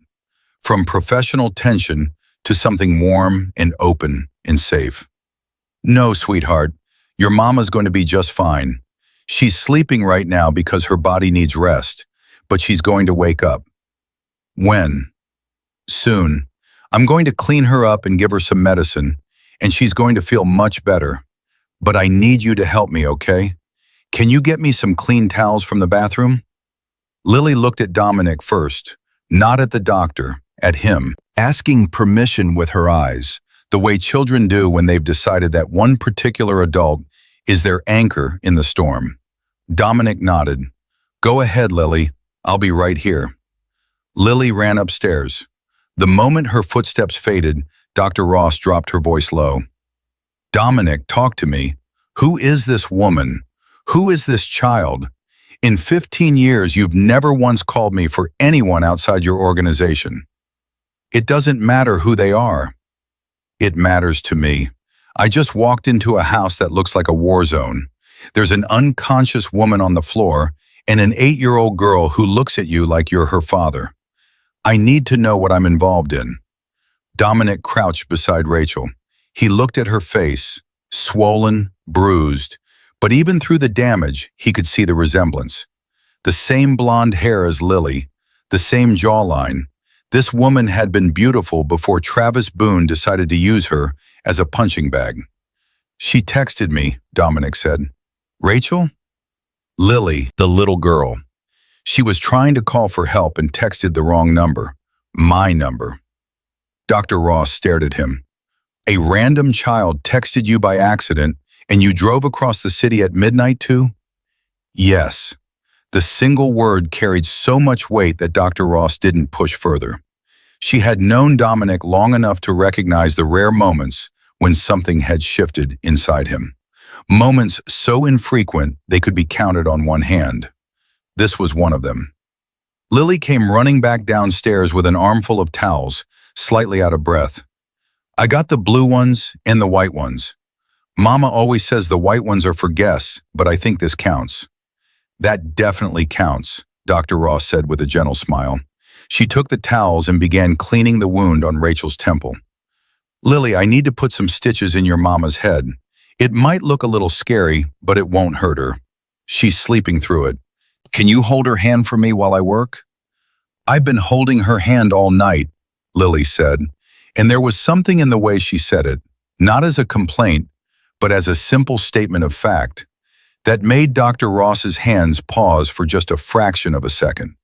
from professional tension to something warm and open and safe. "No, sweetheart, Your mama's going to be just fine. She's sleeping right now because her body needs rest, but she's going to wake up. When? Soon. I'm going to clean her up and give her some medicine, and she's going to feel much better. But I need you to help me, okay? Can you get me some clean towels from the bathroom? Lily looked at Dominic first, not at the doctor, at him, asking permission with her eyes, the way children do when they've decided that one particular adult is their anchor in the storm. Dominic nodded. Go ahead, Lily. I'll be right here. Lily ran upstairs. The moment her footsteps faded, Dr. Ross dropped her voice low. Dominic, talk to me. Who is this woman? Who is this child? In 15 years, you've never once called me for anyone outside your organization. It doesn't matter who they are. It matters to me. I just walked into a house that looks like a war zone. There's an unconscious woman on the floor and an 8-year-old girl who looks at you like you're her father. I need to know what I'm involved in. Dominic crouched beside Rachel. He looked at her face, swollen, bruised, but even through the damage, he could see the resemblance. The same blonde hair as Lily, the same jawline. This woman had been beautiful before Travis Boone decided to use her as a punching bag. She texted me, Dominic said. Rachel? Lily, the little girl. She was trying to call for help and texted the wrong number. My number. Dr. Ross stared at him. A random child texted you by accident and you drove across the city at midnight too? Yes. The single word carried so much weight that Dr. Ross didn't push further. She had known Dominic long enough to recognize the rare moments when something had shifted inside him. Moments so infrequent they could be counted on one hand. This was one of them. Lily came running back downstairs with an armful of towels, slightly out of breath. I got the blue ones and the white ones. Mama always says the white ones are for guests, but I think this counts. That definitely counts, Dr. Ross said with a gentle smile. She took the towels and began cleaning the wound on Rachel's temple. Lily, I need to put some stitches in your mama's head. It might look a little scary, but it won't hurt her. She's sleeping through it. Can you hold her hand for me while I work? I've been holding her hand all night, Lily said, and there was something in the way she said it, not as a complaint, but as a simple statement of fact, that made Dr. Ross's hands pause for just a fraction of a second.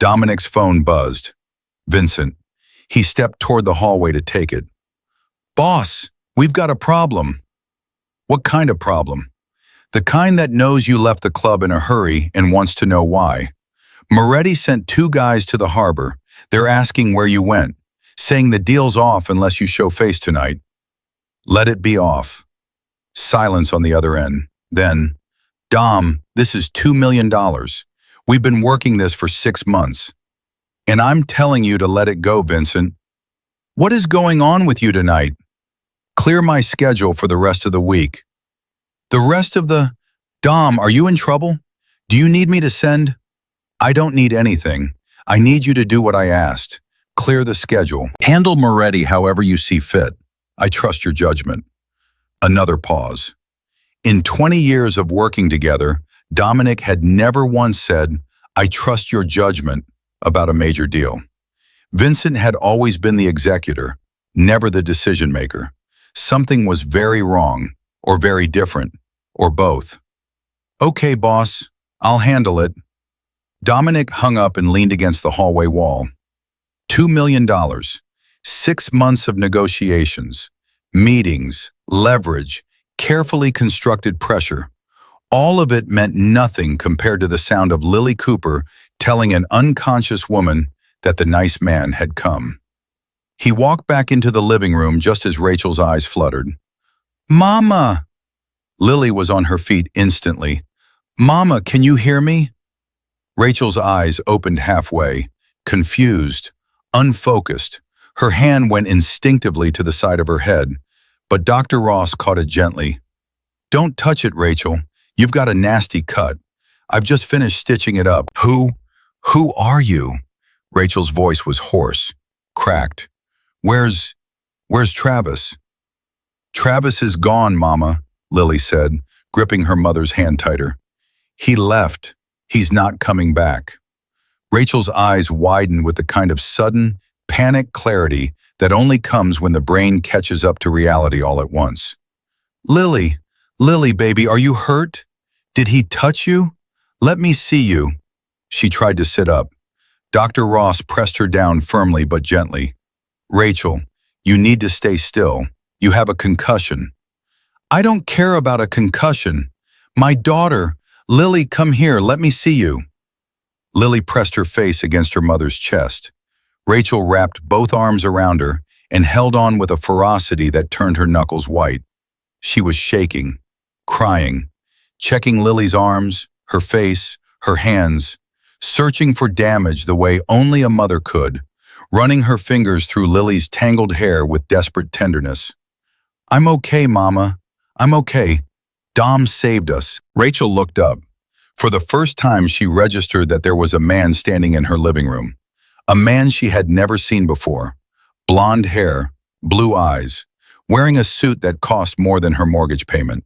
Dominic's phone buzzed. Vincent. He stepped toward the hallway to take it. Boss, we've got a problem. What kind of problem? The kind that knows you left the club in a hurry and wants to know why. Moretti sent 2 guys to the harbor. They're asking where you went, saying the deal's off unless you show face tonight. Let it be off. Silence on the other end. Then, Dom, this is $2 million. We've been working this for 6 months. And I'm telling you to let it go, Vincent. What is going on with you tonight? Clear my schedule for the rest of the week. The rest of the... Dom, are you in trouble? Do you need me to send... I don't need anything. I need you to do what I asked. Clear the schedule. Handle Moretti however you see fit. I trust your judgment. Another pause. In 20 years of working together, Dominic had never once said, I trust your judgment about a major deal. Vincent had always been the executor, never the decision maker. Something was very wrong, or very different, or both. Okay, boss, I'll handle it. Dominic hung up and leaned against the hallway wall. $2 million, 6 months of negotiations, meetings, leverage, carefully constructed pressure. All of it meant nothing compared to the sound of Lily Cooper telling an unconscious woman that the nice man had come. He walked back into the living room just as Rachel's eyes fluttered. Mama! Lily was on her feet instantly. Mama, can you hear me? Rachel's eyes opened halfway, confused, unfocused. Her hand went instinctively to the side of her head, but Dr. Ross caught it gently. Don't touch it, Rachel. You've got a nasty cut. I've just finished stitching it up. Who are you? Rachel's voice was hoarse, cracked. Where's Travis? Travis is gone, Mama, Lily said, gripping her mother's hand tighter. He left. He's not coming back. Rachel's eyes widened with the kind of sudden, panic clarity that only comes when the brain catches up to reality all at once. Lily, baby, are you hurt? Did he touch you? Let me see you. She tried to sit up. Dr. Ross pressed her down firmly but gently. Rachel, you need to stay still. You have a concussion. I don't care about a concussion. My daughter, Lily, come here, let me see you. Lily pressed her face against her mother's chest. Rachel wrapped both arms around her and held on with a ferocity that turned her knuckles white. She was shaking, crying, checking Lily's arms, her face, her hands, searching for damage the way only a mother could, running her fingers through Lily's tangled hair with desperate tenderness. I'm okay, Mama. I'm okay. Dom saved us. Rachel looked up. For the first time, she registered that there was a man standing in her living room. A man she had never seen before. Blonde hair, blue eyes, wearing a suit that cost more than her mortgage payment.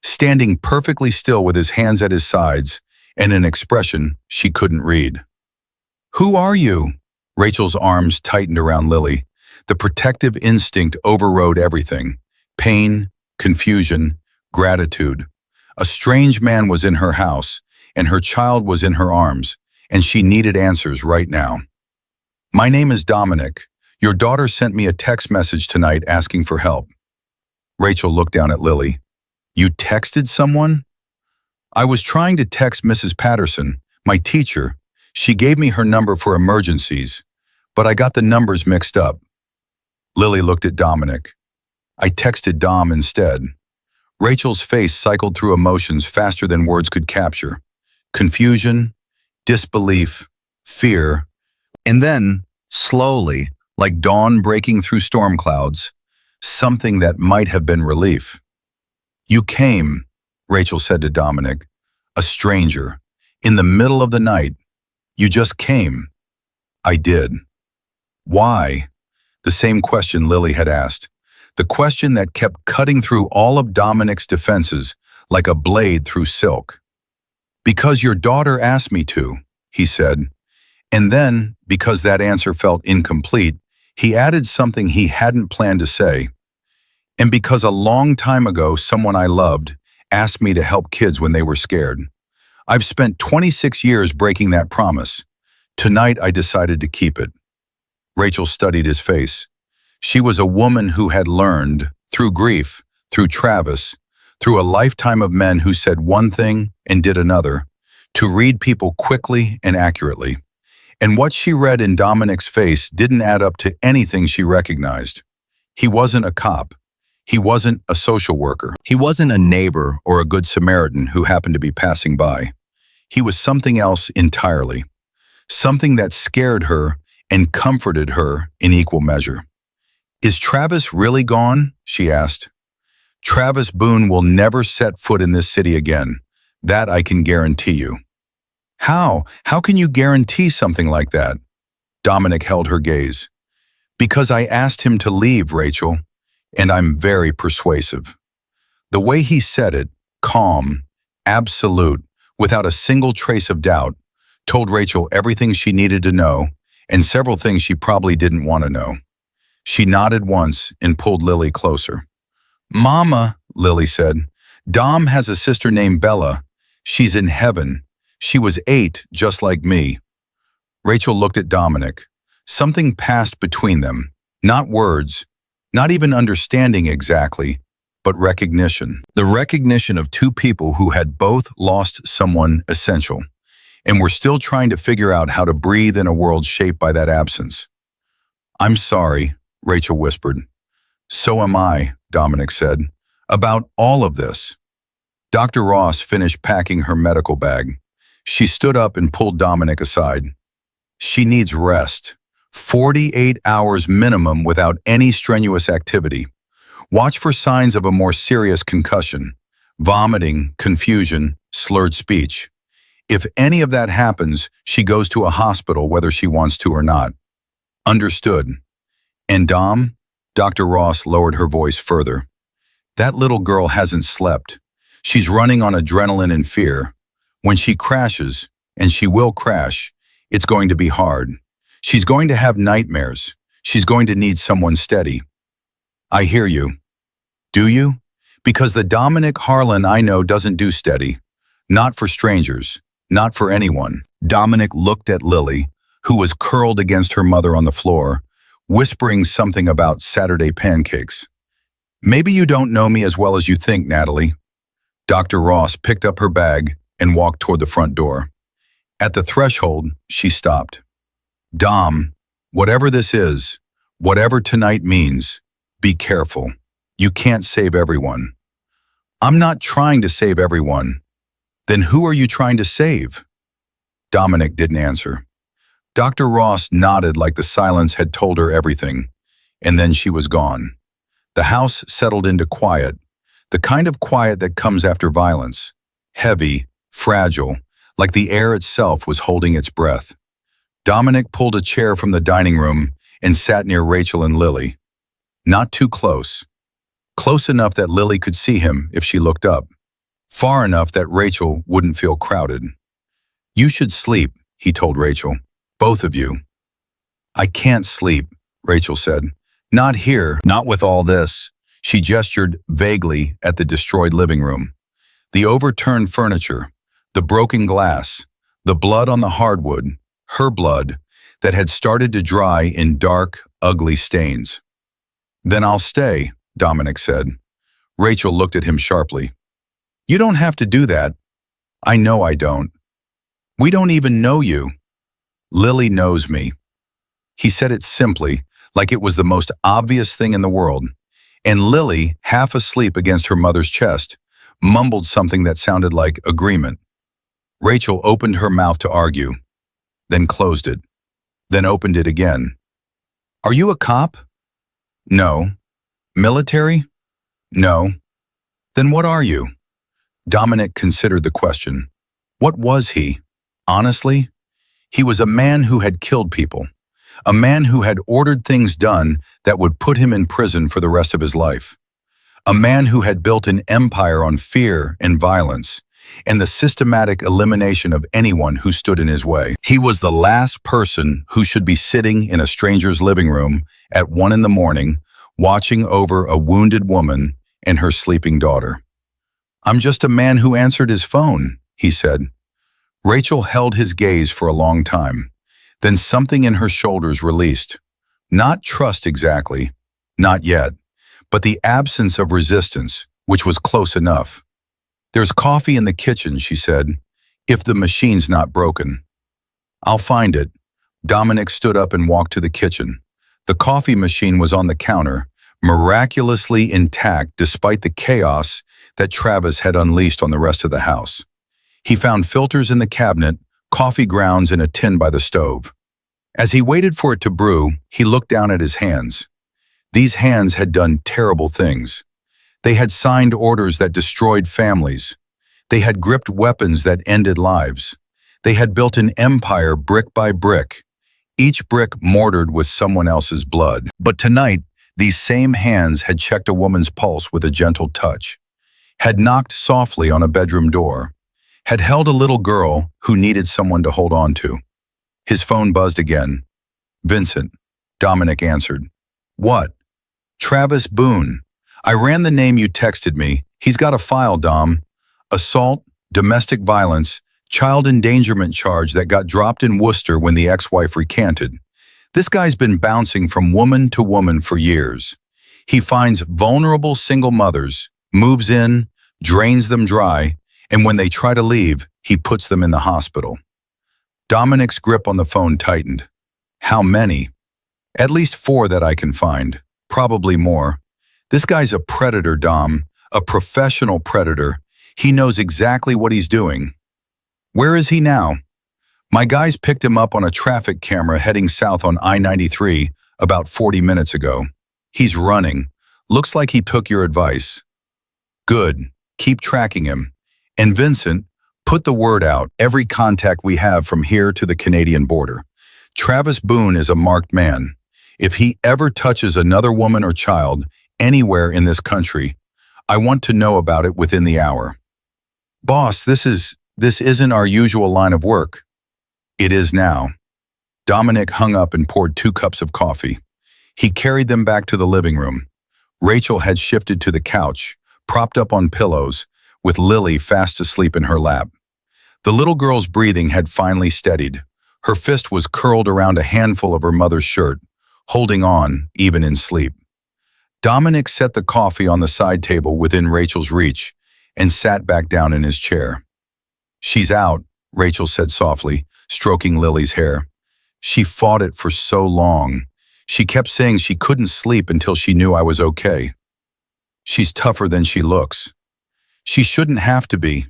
Standing perfectly still with his hands at his sides and an expression she couldn't read. Who are you? Rachel's arms tightened around Lily. The protective instinct overrode everything. Pain, confusion, gratitude. A strange man was in her house, and her child was in her arms, and she needed answers right now. My name is Dominic. Your daughter sent me a text message tonight asking for help. Rachel looked down at Lily. You texted someone? I was trying to text Mrs. Patterson, my teacher. She gave me her number for emergencies, but I got the numbers mixed up. Lily looked at Dominic. I texted Dom instead. Rachel's face cycled through emotions faster than words could capture. Confusion, disbelief, fear, and then, slowly, like dawn breaking through storm clouds, something that might have been relief. You came, Rachel said to Dominic, a stranger, in the middle of the night. You just came. I did. Why? The same question Lily had asked. The question that kept cutting through all of Dominic's defenses like a blade through silk. Because your daughter asked me to, he said. And then, because that answer felt incomplete, he added something he hadn't planned to say. And because a long time ago someone I loved asked me to help kids when they were scared. I've spent 26 years breaking that promise. Tonight I decided to keep it. Rachel studied his face. She was a woman who had learned, through grief, through Travis, through a lifetime of men who said one thing and did another, to read people quickly and accurately. And what she read in Dominic's face didn't add up to anything she recognized. He wasn't a cop. He wasn't a social worker. He wasn't a neighbor or a good Samaritan who happened to be passing by. He was something else entirely. Something that scared her and comforted her in equal measure. Is Travis really gone? She asked. Travis Boone will never set foot in this city again. That I can guarantee you. How? How can you guarantee something like that? Dominic held her gaze. Because I asked him to leave, Rachel, and I'm very persuasive. The way he said it, calm, absolute, without a single trace of doubt, told Rachel everything she needed to know and several things she probably didn't want to know. She nodded once and pulled Lily closer. Mama, Lily said, Dom has a sister named Bella. She's in heaven. She was 8, just like me. Rachel looked at Dominic. Something passed between them. Not words, not even understanding exactly, but recognition. The recognition of two people who had both lost someone essential, and were still trying to figure out how to breathe in a world shaped by that absence. I'm sorry, Rachel whispered. So am I, Dominic said, about all of this. Dr. Ross finished packing her medical bag. She stood up and pulled Dominic aside. She needs rest. 48 hours minimum without any strenuous activity. Watch for signs of a more serious concussion, vomiting, confusion, slurred speech. If any of that happens, she goes to a hospital whether she wants to or not. Understood. And Dom? Dr. Ross lowered her voice further. That little girl hasn't slept. She's running on adrenaline and fear. When she crashes, and she will crash, it's going to be hard. She's going to have nightmares. She's going to need someone steady. I hear you. Do you? Because the Dominic Harlan I know doesn't do steady. Not for strangers. Not for anyone. Dominic looked at Lily, who was curled against her mother on the floor, whispering something about Saturday pancakes. Maybe you don't know me as well as you think, Natalie. Dr. Ross picked up her bag and walked toward the front door. At the threshold, she stopped. Dom, whatever this is, whatever tonight means, be careful. You can't save everyone. I'm not trying to save everyone. Then who are you trying to save? Dominic didn't answer. Dr. Ross nodded like the silence had told her everything, and then she was gone. The house settled into quiet, the kind of quiet that comes after violence, heavy, fragile, like the air itself was holding its breath. Dominic pulled a chair from the dining room and sat near Rachel and Lily. Not too close. Close enough that Lily could see him if she looked up. Far enough that Rachel wouldn't feel crowded. You should sleep, he told Rachel. Both of you. I can't sleep, Rachel said. Not here, not with all this. She gestured vaguely at the destroyed living room. The overturned furniture, the broken glass, the blood on the hardwood, her blood, that had started to dry in dark, ugly stains. Then I'll stay, Dominic said. Rachel looked at him sharply. You don't have to do that. I know I don't. We don't even know you. Lily knows me. He said it simply, like it was the most obvious thing in the world, and Lily, half asleep against her mother's chest, mumbled something that sounded like agreement. Rachel opened her mouth to argue, then closed it, then opened it again. Are you a cop? No. Military? No. Then what are you? Dominic considered the question. What was he? Honestly, he was a man who had killed people, a man who had ordered things done that would put him in prison for the rest of his life, a man who had built an empire on fear and violence and the systematic elimination of anyone who stood in his way. He was the last person who should be sitting in a stranger's living room at 1 a.m, watching over a wounded woman and her sleeping daughter. I'm just a man who answered his phone, he said. Rachel held his gaze for a long time. Then something in her shoulders released. Not trust exactly, not yet, but the absence of resistance, which was close enough. There's coffee in the kitchen, she said, if the machine's not broken. I'll find it. Dominic stood up and walked to the kitchen. The coffee machine was on the counter, miraculously intact despite the chaos that Travis had unleashed on the rest of the house. He found filters in the cabinet, coffee grounds in a tin by the stove. As he waited for it to brew, he looked down at his hands. These hands had done terrible things. They had signed orders that destroyed families. They had gripped weapons that ended lives. They had built an empire brick by brick, each brick mortared with someone else's blood. But tonight, these same hands had checked a woman's pulse with a gentle touch, had knocked softly on a bedroom door, had held a little girl who needed someone to hold on to. His phone buzzed again. Vincent, Dominic answered. What? Travis Boone. I ran the name you texted me. He's got a file, Dom. Assault, domestic violence, child endangerment charge that got dropped in Worcester when the ex-wife recanted. This guy's been bouncing from woman to woman for years. He finds vulnerable single mothers, moves in, drains them dry, and when they try to leave, he puts them in the hospital. Dominic's grip on the phone tightened. How many? At least 4 that I can find. Probably more. This guy's a predator, Dom. A professional predator. He knows exactly what he's doing. Where is he now? My guys picked him up on a traffic camera heading south on I-93 about 40 minutes ago. He's running. Looks like he took your advice. Good. Keep tracking him. And Vincent, put the word out. Every contact we have from here to the Canadian border. Travis Boone is a marked man. If he ever touches another woman or child anywhere in this country, I want to know about it within the hour. Boss, this isn't our usual line of work. It is now. Dominic hung up and poured 2 cups of coffee. He carried them back to the living room. Rachel had shifted to the couch, propped up on pillows, with Lily fast asleep in her lap. The little girl's breathing had finally steadied. Her fist was curled around a handful of her mother's shirt, holding on even in sleep. Dominic set the coffee on the side table within Rachel's reach and sat back down in his chair. She's out, Rachel said softly, stroking Lily's hair. She fought it for so long. She kept saying she couldn't sleep until she knew I was okay. She's tougher than she looks. She shouldn't have to be.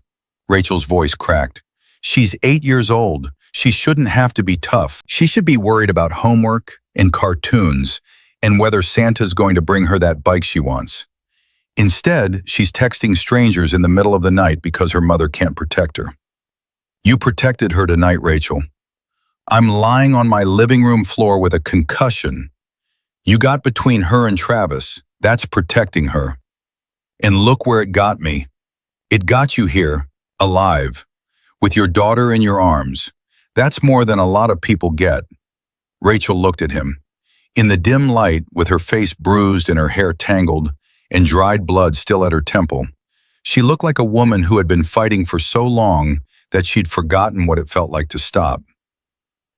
Rachel's voice cracked. She's 8 years old. She shouldn't have to be tough. She should be worried about homework and cartoons and whether Santa's going to bring her that bike she wants. Instead, she's texting strangers in the middle of the night because her mother can't protect her. You protected her tonight, Rachel. I'm lying on my living room floor with a concussion. You got between her and Travis. That's protecting her. And look where it got me. It got you here, alive, with your daughter in your arms. That's more than a lot of people get. Rachel looked at him. In the dim light, with her face bruised and her hair tangled and dried blood still at her temple, she looked like a woman who had been fighting for so long that she'd forgotten what it felt like to stop.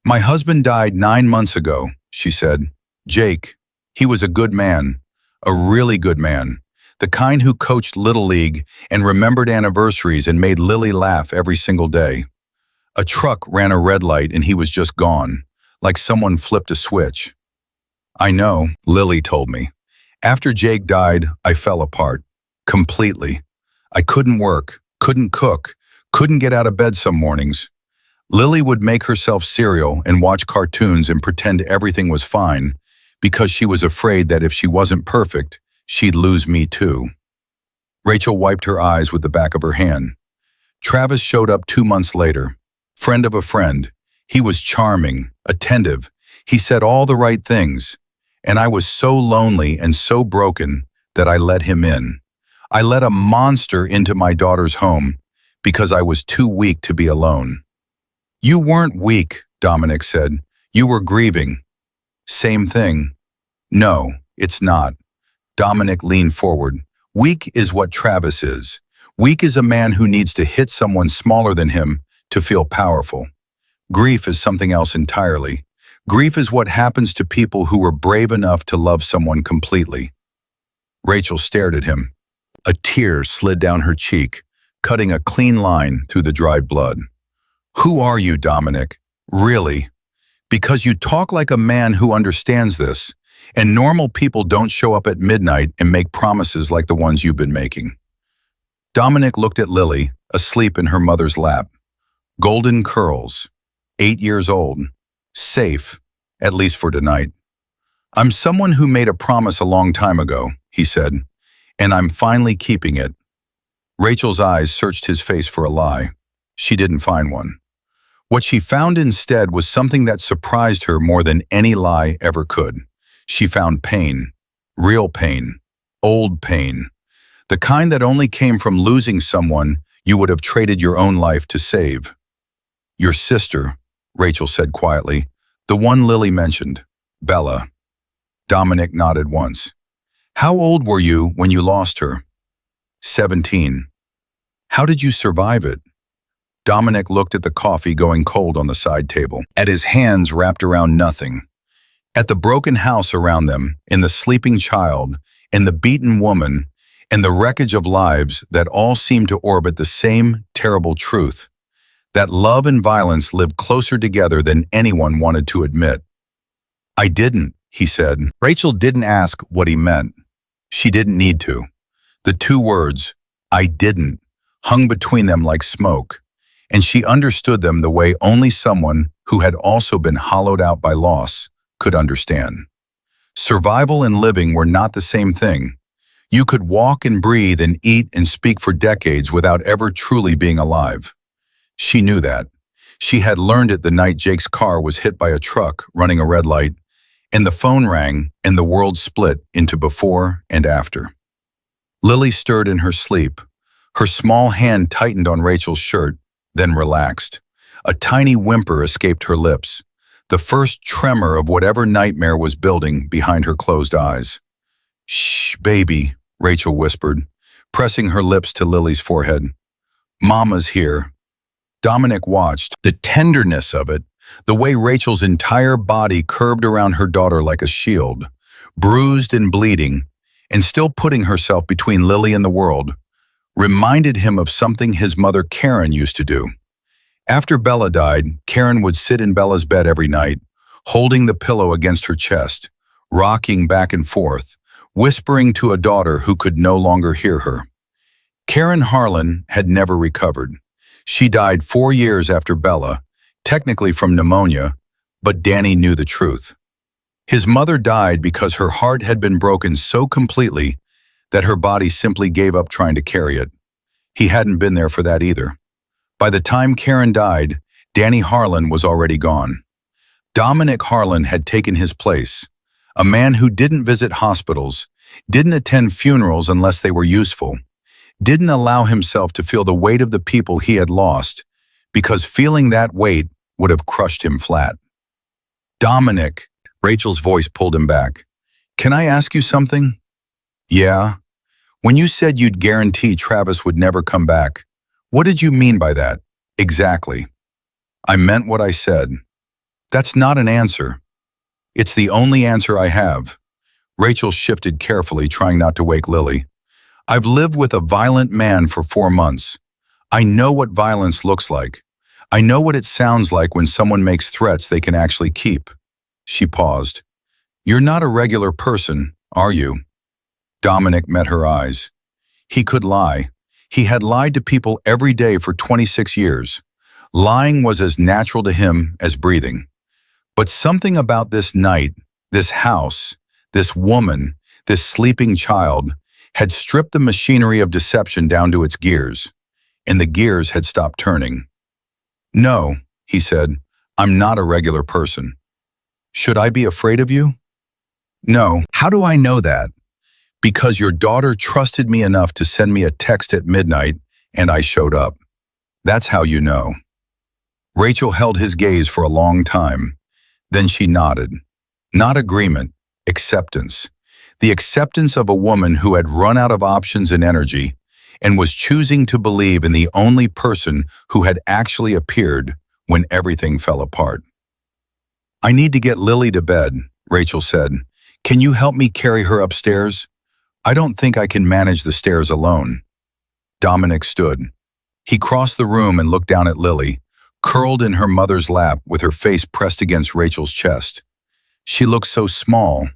My husband died 9 months ago, she said. Jake, he was a good man, a really good man, the kind who coached Little League and remembered anniversaries and made Lily laugh every single day. A truck ran a red light and he was just gone, like someone flipped a switch. I know, Lily told me. After Jake died, I fell apart. Completely. I couldn't work, couldn't cook, couldn't get out of bed some mornings. Lily would make herself cereal and watch cartoons and pretend everything was fine because she was afraid that if she wasn't perfect, she'd lose me too. Rachel wiped her eyes with the back of her hand. Travis showed up 2 months later. Friend of a friend. He was charming, attentive. He said all the right things. And I was so lonely and so broken that I let him in. I let a monster into my daughter's home because I was too weak to be alone. You weren't weak, Dominic said. You were grieving. Same thing. No, it's not. Dominic leaned forward. Weak is what Travis is. Weak is a man who needs to hit someone smaller than him to feel powerful. Grief is something else entirely. Grief is what happens to people who were brave enough to love someone completely. Rachel stared at him. A tear slid down her cheek, cutting a clean line through the dried blood. Who are you, Dominic? Really? Because you talk like a man who understands this, and normal people don't show up at midnight and make promises like the ones you've been making. Dominic looked at Lily, asleep in her mother's lap. Golden curls, 8 years old, safe, at least for tonight. I'm someone who made a promise a long time ago, he said, and I'm finally keeping it. Rachel's eyes searched his face for a lie. She didn't find one. What she found instead was something that surprised her more than any lie ever could. She found pain, real pain, old pain, the kind that only came from losing someone you would have traded your own life to save. Your sister, Rachel said quietly, the one Lily mentioned, Bella. Dominic nodded once. How old were you when you lost her? 17. How did you survive it? Dominic looked at the coffee going cold on the side table, at his hands wrapped around nothing, at the broken house around them, in the sleeping child, in the beaten woman, and the wreckage of lives that all seemed to orbit the same terrible truth, that love and violence live closer together than anyone wanted to admit. I didn't, he said. Rachel didn't ask what he meant. She didn't need to. The 2 words, I didn't, hung between them like smoke, and she understood them the way only someone who had also been hollowed out by loss could understand. Survival and living were not the same thing. You could walk and breathe and eat and speak for decades without ever truly being alive. She knew that. She had learned it the night Jake's car was hit by a truck running a red light, and the phone rang and the world split into before and after. Lily stirred in her sleep. Her small hand tightened on Rachel's shirt, then relaxed. A tiny whimper escaped her lips, the first tremor of whatever nightmare was building behind her closed eyes. "Shh, baby," Rachel whispered, pressing her lips to Lily's forehead. "Mama's here." Dominic watched. The tenderness of it, the way Rachel's entire body curved around her daughter like a shield, bruised and bleeding, and still putting herself between Lily and the world, reminded him of something his mother Karen used to do. After Bella died, Karen would sit in Bella's bed every night, holding the pillow against her chest, rocking back and forth, whispering to a daughter who could no longer hear her. Karen Harlan had never recovered. She died 4 years after Bella, technically from pneumonia, but Danny knew the truth. His mother died because her heart had been broken so completely that her body simply gave up trying to carry it. He hadn't been there for that either. By the time Karen died, Danny Harlan was already gone. Dominic Harlan had taken his place, a man who didn't visit hospitals, didn't attend funerals unless they were useful, didn't allow himself to feel the weight of the people he had lost, because feeling that weight would have crushed him flat. "Dominic," Rachel's voice pulled him back. "Can I ask you something?" "Yeah." "When you said you'd guarantee Travis would never come back, what did you mean by that, exactly?" "I meant what I said." "That's not an answer." "It's the only answer I have." Rachel shifted carefully, trying not to wake Lily. "I've lived with a violent man for 4 months. I know what violence looks like. I know what it sounds like when someone makes threats they can actually keep." She paused. "You're not a regular person, are you?" Dominic met her eyes. He could lie. He had lied to people every day for 26 years. Lying was as natural to him as breathing. But something about this night, this house, this woman, this sleeping child, had stripped the machinery of deception down to its gears, and the gears had stopped turning. "No," he said, "I'm not a regular person." "Should I be afraid of you?" "No." "How do I know that?" "Because your daughter trusted me enough to send me a text at midnight, and I showed up. That's how you know." Rachel held his gaze for a long time. Then she nodded. Not agreement, acceptance. The acceptance of a woman who had run out of options and energy and was choosing to believe in the only person who had actually appeared when everything fell apart. "I need to get Lily to bed," Rachel said. "Can you help me carry her upstairs? I don't think I can manage the stairs alone." Dominic stood. He crossed the room and looked down at Lily, curled in her mother's lap with her face pressed against Rachel's chest. She looked so small,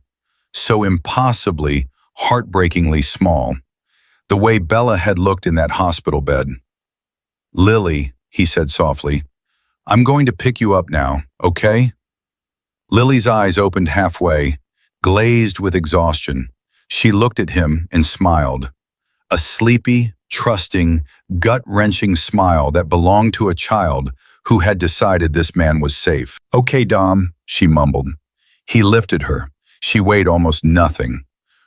so impossibly, heartbreakingly small, the way Bella had looked in that hospital bed. "Lily," he said softly, "I'm going to pick you up now, okay?" Lily's eyes opened halfway, glazed with exhaustion. She looked at him and smiled. A sleepy, trusting, gut-wrenching smile that belonged to a child who had decided this man was safe. "Okay, Dom," she mumbled. He lifted her. She weighed almost nothing.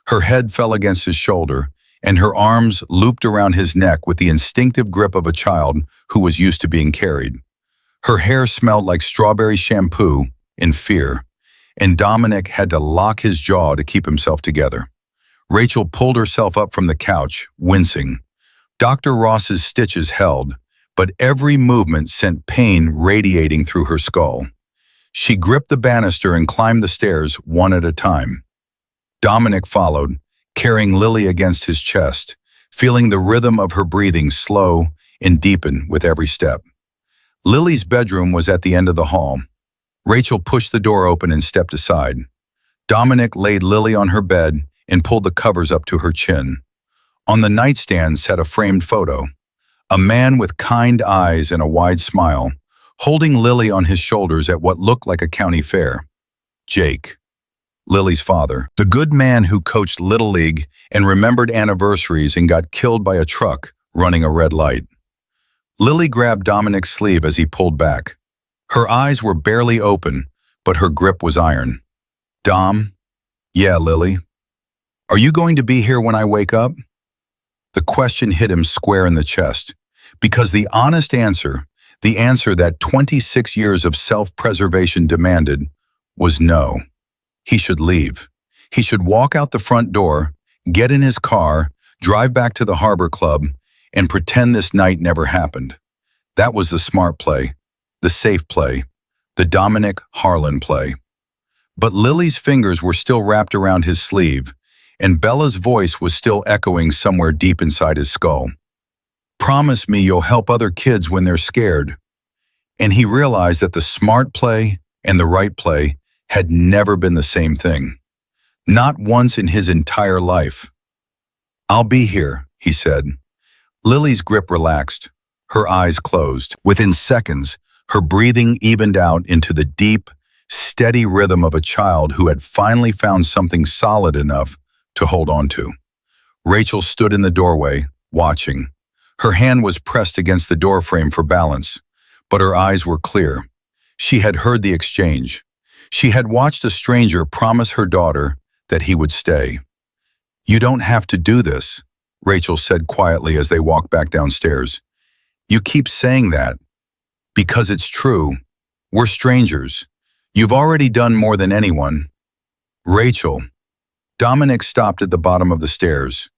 Her head fell against his shoulder, and her arms looped around his neck with the instinctive grip of a child who was used to being carried. Her hair smelled like strawberry shampoo in fear, and Dominic had to lock his jaw to keep himself together. Rachel pulled herself up from the couch, wincing. Dr. Ross's stitches held, but every movement sent pain radiating through her skull. She gripped the banister and climbed the stairs one at a time. Dominic followed, carrying Lily against his chest, feeling the rhythm of her breathing slow and deepen with every step. Lily's bedroom was at the end of the hall. Rachel pushed the door open and stepped aside. Dominic laid Lily on her bed and pulled the covers up to her chin. On the nightstand sat a framed photo, a man with kind eyes and a wide smile, holding Lily on his shoulders at what looked like a county fair. Jake, Lily's father, the good man who coached Little League and remembered anniversaries and got killed by a truck running a red light. Lily grabbed Dominic's sleeve as he pulled back. Her eyes were barely open, but her grip was iron. "Dom?" "Yeah, Lily." "Are you going to be here when I wake up?" The question hit him square in the chest, because the honest answer, the answer that 26 years of self-preservation demanded, was no. He should leave. He should walk out the front door, get in his car, drive back to the Harbor Club, and pretend this night never happened. That was the smart play, the safe play, the Dominic Harlan play. But Lily's fingers were still wrapped around his sleeve, and Bella's voice was still echoing somewhere deep inside his skull. Promise me you'll help other kids when they're scared. And he realized that the smart play and the right play had never been the same thing. Not once in his entire life. "I'll be here," he said. Lily's grip relaxed, her eyes closed. Within seconds, her breathing evened out into the deep, steady rhythm of a child who had finally found something solid enough to hold on to. Rachel stood in the doorway, watching. Her hand was pressed against the doorframe for balance, but her eyes were clear. She had heard the exchange. She had watched a stranger promise her daughter that he would stay. "You don't have to do this," Rachel said quietly as they walked back downstairs. "You keep saying that. Because it's true. We're strangers. You've already done more than anyone." "Rachel." Dominic stopped at the bottom of the stairs.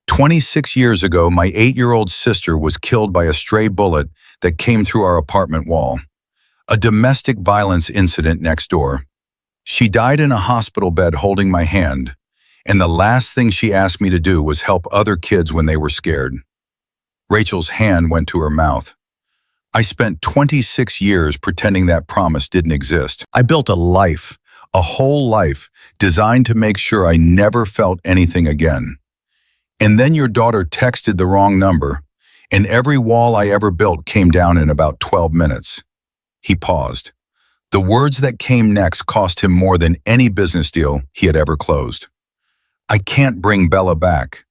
26 years ago, my 8-year-old sister was killed by a stray bullet that came through our apartment wall. A domestic violence incident next door. She died in a hospital bed holding my hand, and the last thing she asked me to do was help other kids when they were scared. Rachel's hand went to her mouth. "I spent 26 years pretending that promise didn't exist. I built a life, a whole life, designed to make sure I never felt anything again. And then your daughter texted the wrong number, and every wall I ever built came down in about 12 minutes. He paused. The words that came next cost him more than any business deal he had ever closed. "I can't bring Bella back.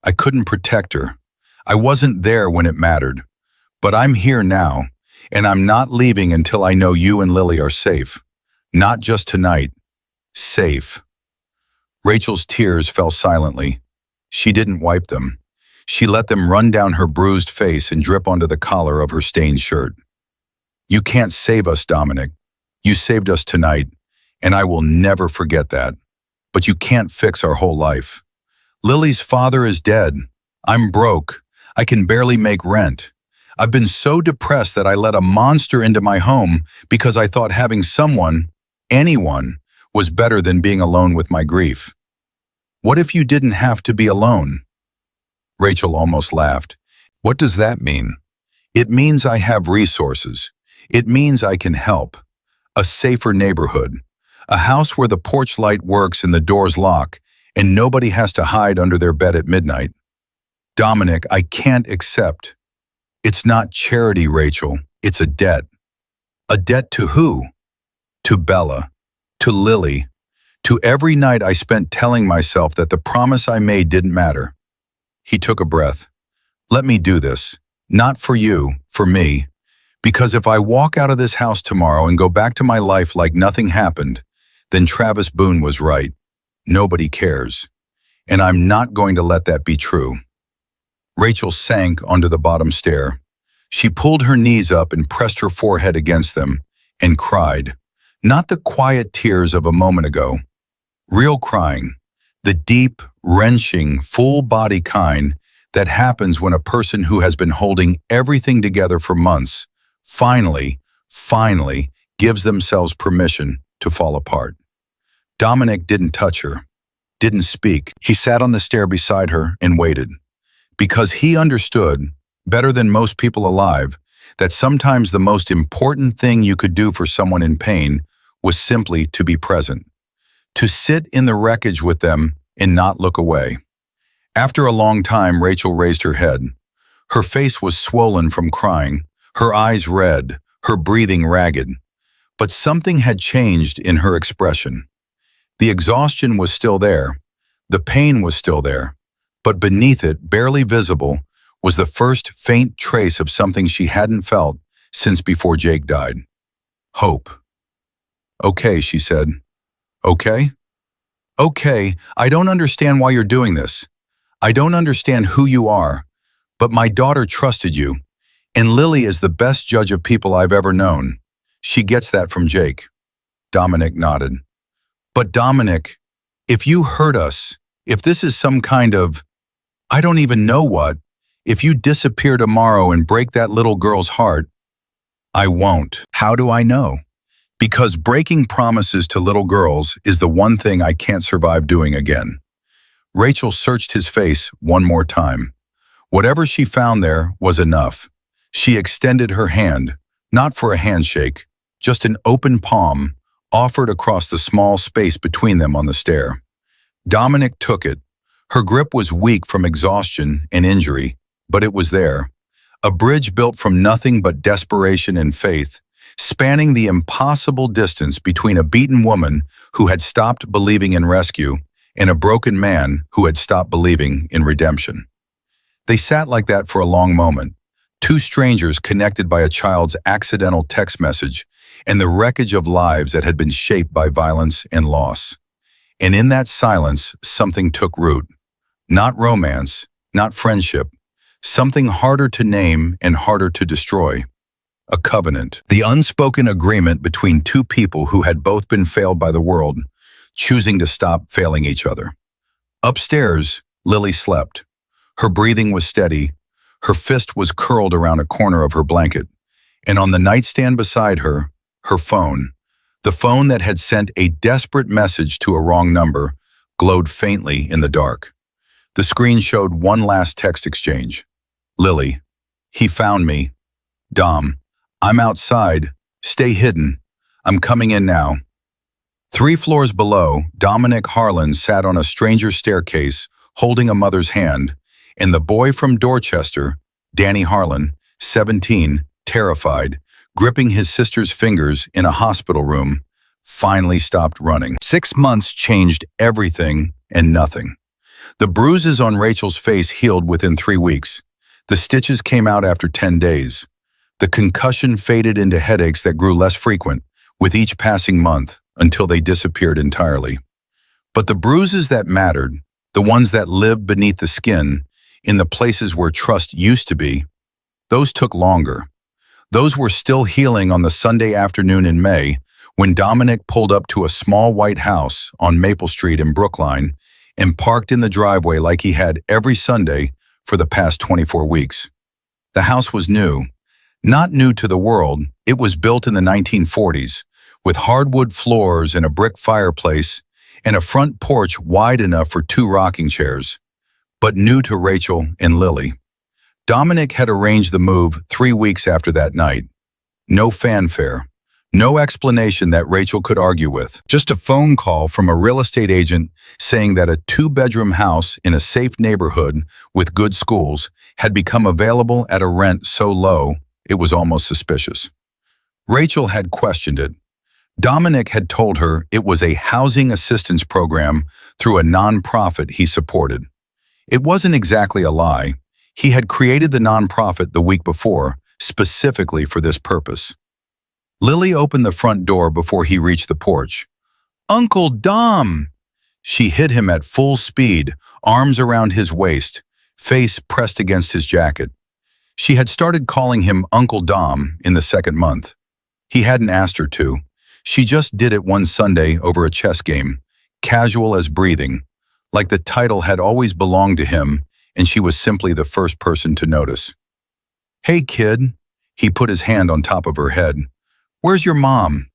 I couldn't protect her. I wasn't there when it mattered. But I'm here now, and I'm not leaving until I know you and Lily are safe. Not just tonight. Safe." Rachel's tears fell silently. She didn't wipe them. She let them run down her bruised face and drip onto the collar of her stained shirt. "You can't save us, Dominic. You saved us tonight, and I will never forget that. But you can't fix our whole life. Lily's father is dead. I'm broke. I can barely make rent. I've been so depressed that I let a monster into my home because I thought having someone, anyone, was better than being alone with my grief. What if you didn't have to be alone?" Rachel almost laughed. "What does that mean?" "It means I have resources. It means I can help. A safer neighborhood. A house where the porch light works and the doors lock, and nobody has to hide under their bed at midnight. Dominic, I can't accept. It's not charity, Rachel. It's a debt. A debt to who? To Bella. To Lily. To every night I spent telling myself that the promise I made didn't matter." He took a breath. "Let me do this. Not for you, for me. Because if I walk out of this house tomorrow and go back to my life like nothing happened, then Travis Boone was right. Nobody cares. And I'm not going to let that be true." Rachel sank onto the bottom stair. She pulled her knees up and pressed her forehead against them and cried. Not the quiet tears of a moment ago. Real crying. The deep, wrenching, full-body kind that happens when a person who has been holding everything together for months finally gives themselves permission to fall apart. Dominic didn't touch her, didn't speak. He sat on the stair beside her and waited. Because he understood, better than most people alive, that sometimes the most important thing you could do for someone in pain was simply to be present. To sit in the wreckage with them and not look away. After a long time, Rachel raised her head. Her face was swollen from crying, her eyes red, her breathing ragged. But something had changed in her expression. The exhaustion was still there. The pain was still there. But beneath it, barely visible, was the first faint trace of something she hadn't felt since before Jake died. Hope. "Okay," she said. "Okay? Okay, I don't understand why you're doing this. I don't understand who you are, but my daughter trusted you, and Lily is the best judge of people I've ever known. She gets that from Jake." Dominic nodded. "But Dominic, if you hurt us, if this is some kind of, I don't even know what, if you disappear tomorrow and break that little girl's heart." "I won't." "How do I know?" "Because breaking promises to little girls is the one thing I can't survive doing again." Rachel searched his face one more time. Whatever she found there was enough. She extended her hand, not for a handshake, just an open palm, offered across the small space between them on the stair. Dominic took it. Her grip was weak from exhaustion and injury, but it was there. A bridge built from nothing but desperation and faith, spanning the impossible distance between a beaten woman who had stopped believing in rescue and a broken man who had stopped believing in redemption. They sat like that for a long moment, two strangers connected by a child's accidental text message and the wreckage of lives that had been shaped by violence and loss. And in that silence, something took root. Not romance, not friendship, something harder to name and harder to destroy. A covenant, the unspoken agreement between two people who had both been failed by the world, choosing to stop failing each other. Upstairs, Lily slept. Her breathing was steady. Her fist was curled around a corner of her blanket. And on the nightstand beside her, her phone, the phone that had sent a desperate message to a wrong number, glowed faintly in the dark. The screen showed one last text exchange. "Lily, he found me. Dom, I'm outside. Stay hidden. I'm coming in now." 3 floors below, Dominic Harlan sat on a stranger's staircase, holding a mother's hand, and the boy from Dorchester, Danny Harlan, 17, terrified, gripping his sister's fingers in a hospital room, finally stopped running. 6 months changed everything and nothing. The bruises on Rachel's face healed within 3 weeks. The stitches came out after 10 days. The concussion faded into headaches that grew less frequent with each passing month until they disappeared entirely. But the bruises that mattered, the ones that lived beneath the skin, in the places where trust used to be, those took longer. Those were still healing on the Sunday afternoon in May when Dominic pulled up to a small white house on Maple Street in Brookline and parked in the driveway like he had every Sunday for the past 24 weeks. The house was new. Not new to the world, it was built in the 1940s, with hardwood floors and a brick fireplace and a front porch wide enough for 2 rocking chairs. But new to Rachel and Lily. Dominic had arranged the move 3 weeks after that night. No fanfare, no explanation that Rachel could argue with. Just a phone call from a real estate agent saying that a 2-bedroom house in a safe neighborhood with good schools had become available at a rent so low it was almost suspicious. Rachel had questioned it. Dominic had told her it was a housing assistance program through a nonprofit he supported. It wasn't exactly a lie. He had created the nonprofit the week before, specifically for this purpose. Lily opened the front door before he reached the porch. "Uncle Dom!" She hit him at full speed, arms around his waist, face pressed against his jacket. She had started calling him Uncle Dom in the 2nd month. He hadn't asked her to. She just did it one Sunday over a chess game, casual as breathing, like the title had always belonged to him and she was simply the first person to notice. "Hey, kid." He put his hand on top of her head. "Where's your mom?"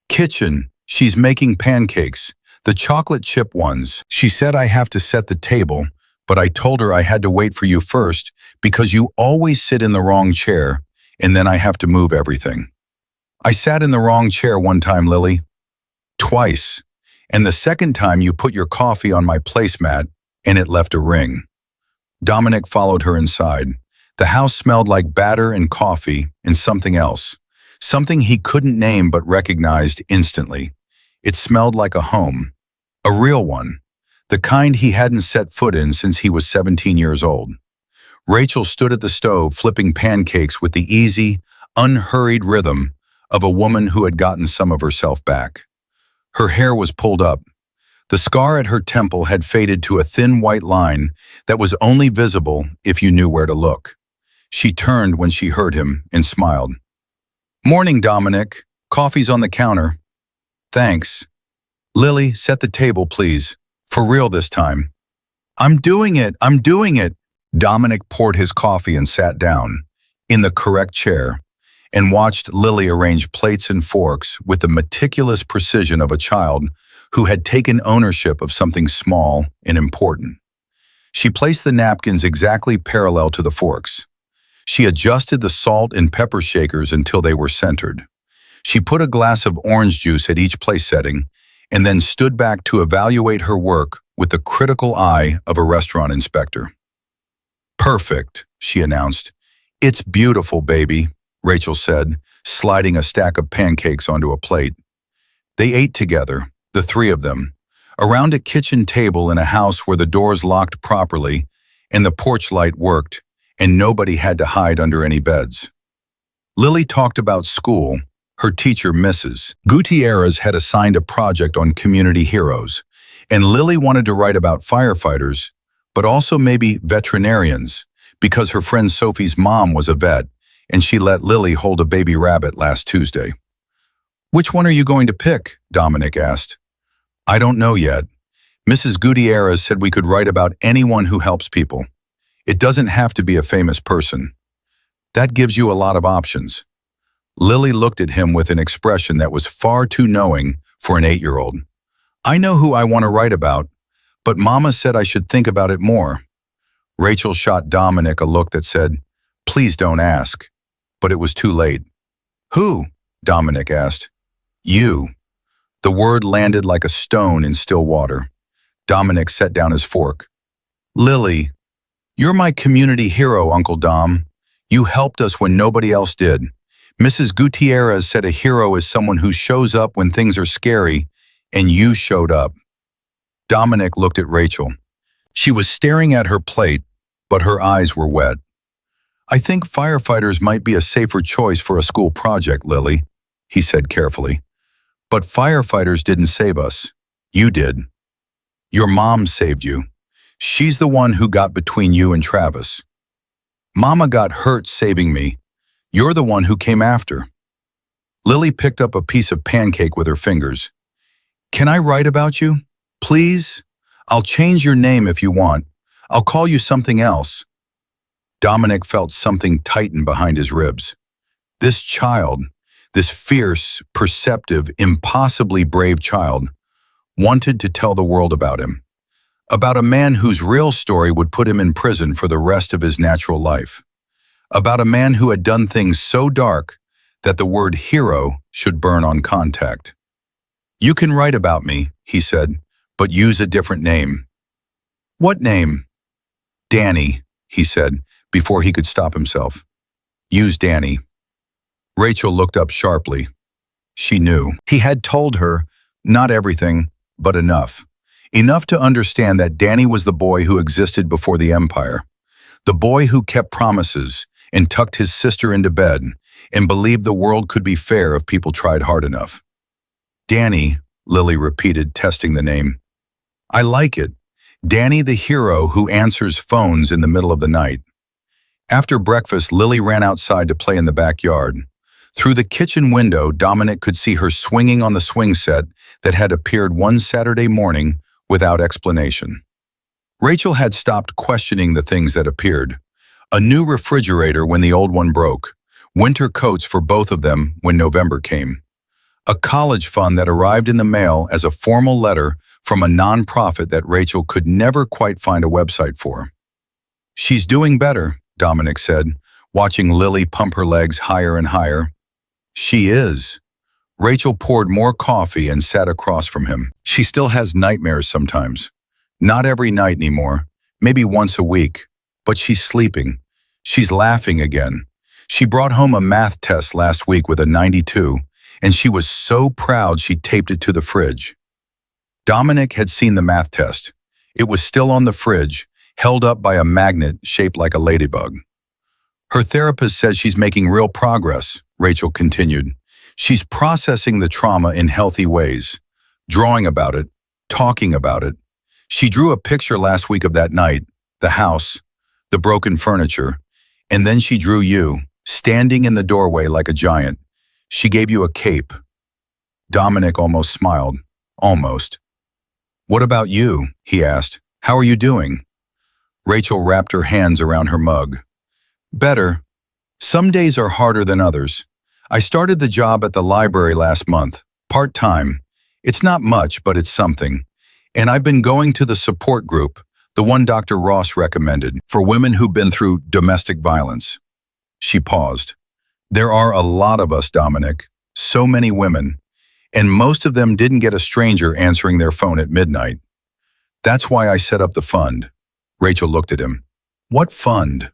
"Kitchen. She's making pancakes, the chocolate chip ones. She said I have to set the table, but I told her I had to wait for you first because you always sit in the wrong chair, and then I have to move everything." "I sat in the wrong chair one time, Lily. Twice. And the second time you put your coffee on my placemat and it left a ring." Dominic followed her inside. The house smelled like batter and coffee and something else. Something he couldn't name but recognized instantly. It smelled like a home. A real one. The kind he hadn't set foot in since he was 17 years old. Rachel stood at the stove flipping pancakes with the easy, unhurried rhythm of a woman who had gotten some of herself back. Her hair was pulled up. The scar at her temple had faded to a thin white line that was only visible if you knew where to look. She turned when she heard him and smiled. "Morning, Dominic. Coffee's on the counter." "Thanks." "Lily, set the table, please. For real this time." I'm doing it." Dominic poured his coffee and sat down, in the correct chair, and watched Lily arrange plates and forks with the meticulous precision of a child who had taken ownership of something small and important. She placed the napkins exactly parallel to the forks. She adjusted the salt and pepper shakers until they were centered. She put a glass of orange juice at each place setting and then stood back to evaluate her work with the critical eye of a restaurant inspector. "Perfect," she announced. "It's beautiful, baby," Rachel said, sliding a stack of pancakes onto a plate. They ate together, the three of them, around a kitchen table in a house where the doors locked properly and the porch light worked, and nobody had to hide under any beds. Lily talked about school. Her teacher, Mrs. Gutierrez, had assigned a project on community heroes, and Lily wanted to write about firefighters, but also maybe veterinarians, because her friend Sophie's mom was a vet, and she let Lily hold a baby rabbit last Tuesday. "Which one are you going to pick?" Dominic asked. "I don't know yet. Mrs. Gutierrez said we could write about anyone who helps people. It doesn't have to be a famous person. That gives you a lot of options." Lily looked at him with an expression that was far too knowing for an 8-year-old. "I know who I want to write about, but Mama said I should think about it more." Rachel shot Dominic a look that said, "Please don't ask." But it was too late. "Who?" Dominic asked. "You." The word landed like a stone in still water. Dominic set down his fork. "Lily, you're my community hero, Uncle Dom. You helped us when nobody else did. Mrs. Gutierrez said a hero is someone who shows up when things are scary, and you showed up." Dominic looked at Rachel. She was staring at her plate, but her eyes were wet. "I think firefighters might be a safer choice for a school project, Lily," he said carefully. "But firefighters didn't save us. You did. Your mom saved you. She's the one who got between you and Travis. Mama got hurt saving me. You're the one who came after." Lily picked up a piece of pancake with her fingers. "Can I write about you? Please? I'll change your name if you want. I'll call you something else." Dominic felt something tighten behind his ribs. This child, this fierce, perceptive, impossibly brave child, wanted to tell the world about him. About a man whose real story would put him in prison for the rest of his natural life. About a man who had done things so dark that the word hero should burn on contact. "You can write about me," he said, "but use a different name." "What name?" "Danny," he said, before he could stop himself. "Use Danny." Rachel looked up sharply. She knew. He had told her, not everything, but enough. Enough to understand that Danny was the boy who existed before the empire. The boy who kept promises and tucked his sister into bed and believed the world could be fair if people tried hard enough. "Danny," Lily repeated, testing the name. "I like it. Danny the hero who answers phones in the middle of the night." After breakfast, Lily ran outside to play in the backyard. Through the kitchen window, Dominic could see her swinging on the swing set that had appeared one Saturday morning without explanation. Rachel had stopped questioning the things that appeared. A new refrigerator when the old one broke. Winter coats for both of them when November came. A college fund that arrived in the mail as a formal letter from a nonprofit that Rachel could never quite find a website for. "She's doing better," Dominic said, watching Lily pump her legs higher and higher. "She is." Rachel poured more coffee and sat across from him. "She still has nightmares sometimes. Not every night anymore, maybe once a week. But she's sleeping. She's laughing again. She brought home a math test last week with a 92, and she was so proud she taped it to the fridge." Dominic had seen the math test. It was still on the fridge, held up by a magnet shaped like a ladybug. "Her therapist says she's making real progress," Rachel continued. "She's processing the trauma in healthy ways, drawing about it, talking about it. She drew a picture last week of that night, the house, the broken furniture, and then she drew you, standing in the doorway like a giant. She gave you a cape. Dominic almost smiled. Almost. "What about you?" he asked. "How are you doing?" Rachel wrapped her hands around her mug. "Better. Some days are harder than others. I started the job at the library last month, part-time. It's not much, but it's something. And I've been going to the support group, the one Dr. Ross recommended, for women who've been through domestic violence." She paused. "There are a lot of us, Dominic. So many women. And most of them didn't get a stranger answering their phone at midnight. That's why I set up the fund." Rachel looked at him. "What fund?"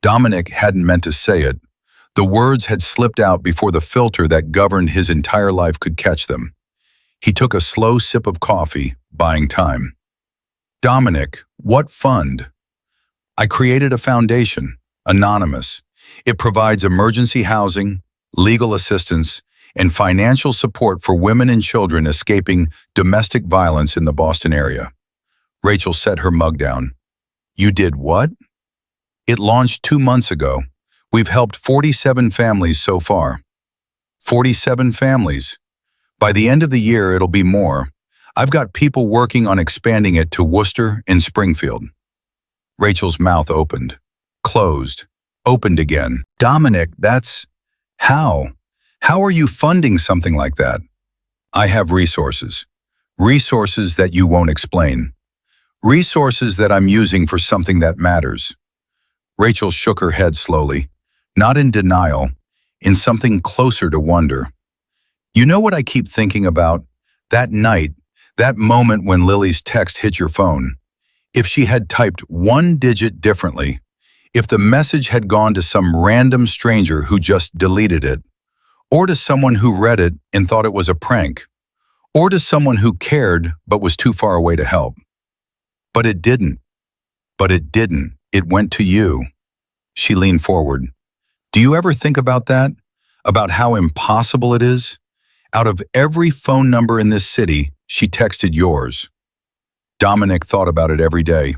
Dominic hadn't meant to say it. The words had slipped out before the filter that governed his entire life could catch them. He took a slow sip of coffee, buying time. "Dominic, what fund?" "I created a foundation, anonymous. It provides emergency housing, legal assistance, and financial support for women and children escaping domestic violence in the Boston area." Rachel set her mug down. "You did what?" "It launched 2 months ago. We've helped 47 families so far." 47 families. By the end of the year, it'll be more. I've got people working on expanding it to Worcester and Springfield. Rachel's mouth opened, closed, opened again. "Dominic, that's... How? How are you funding something like that?" "I have resources. Resources that you won't explain. Resources that I'm using for something that matters." Rachel shook her head slowly, not in denial, in something closer to wonder. "You know what I keep thinking about? That night, that moment when Lily's text hit your phone. If she had typed one digit differently, if the message had gone to some random stranger who just deleted it, or to someone who read it and thought it was a prank, or to someone who cared but was too far away to help. But it didn't. But it didn't. It went to you." She leaned forward. "Do you ever think about that? About how impossible it is? Out of every phone number in this city, she texted yours." Dominic thought about it every day.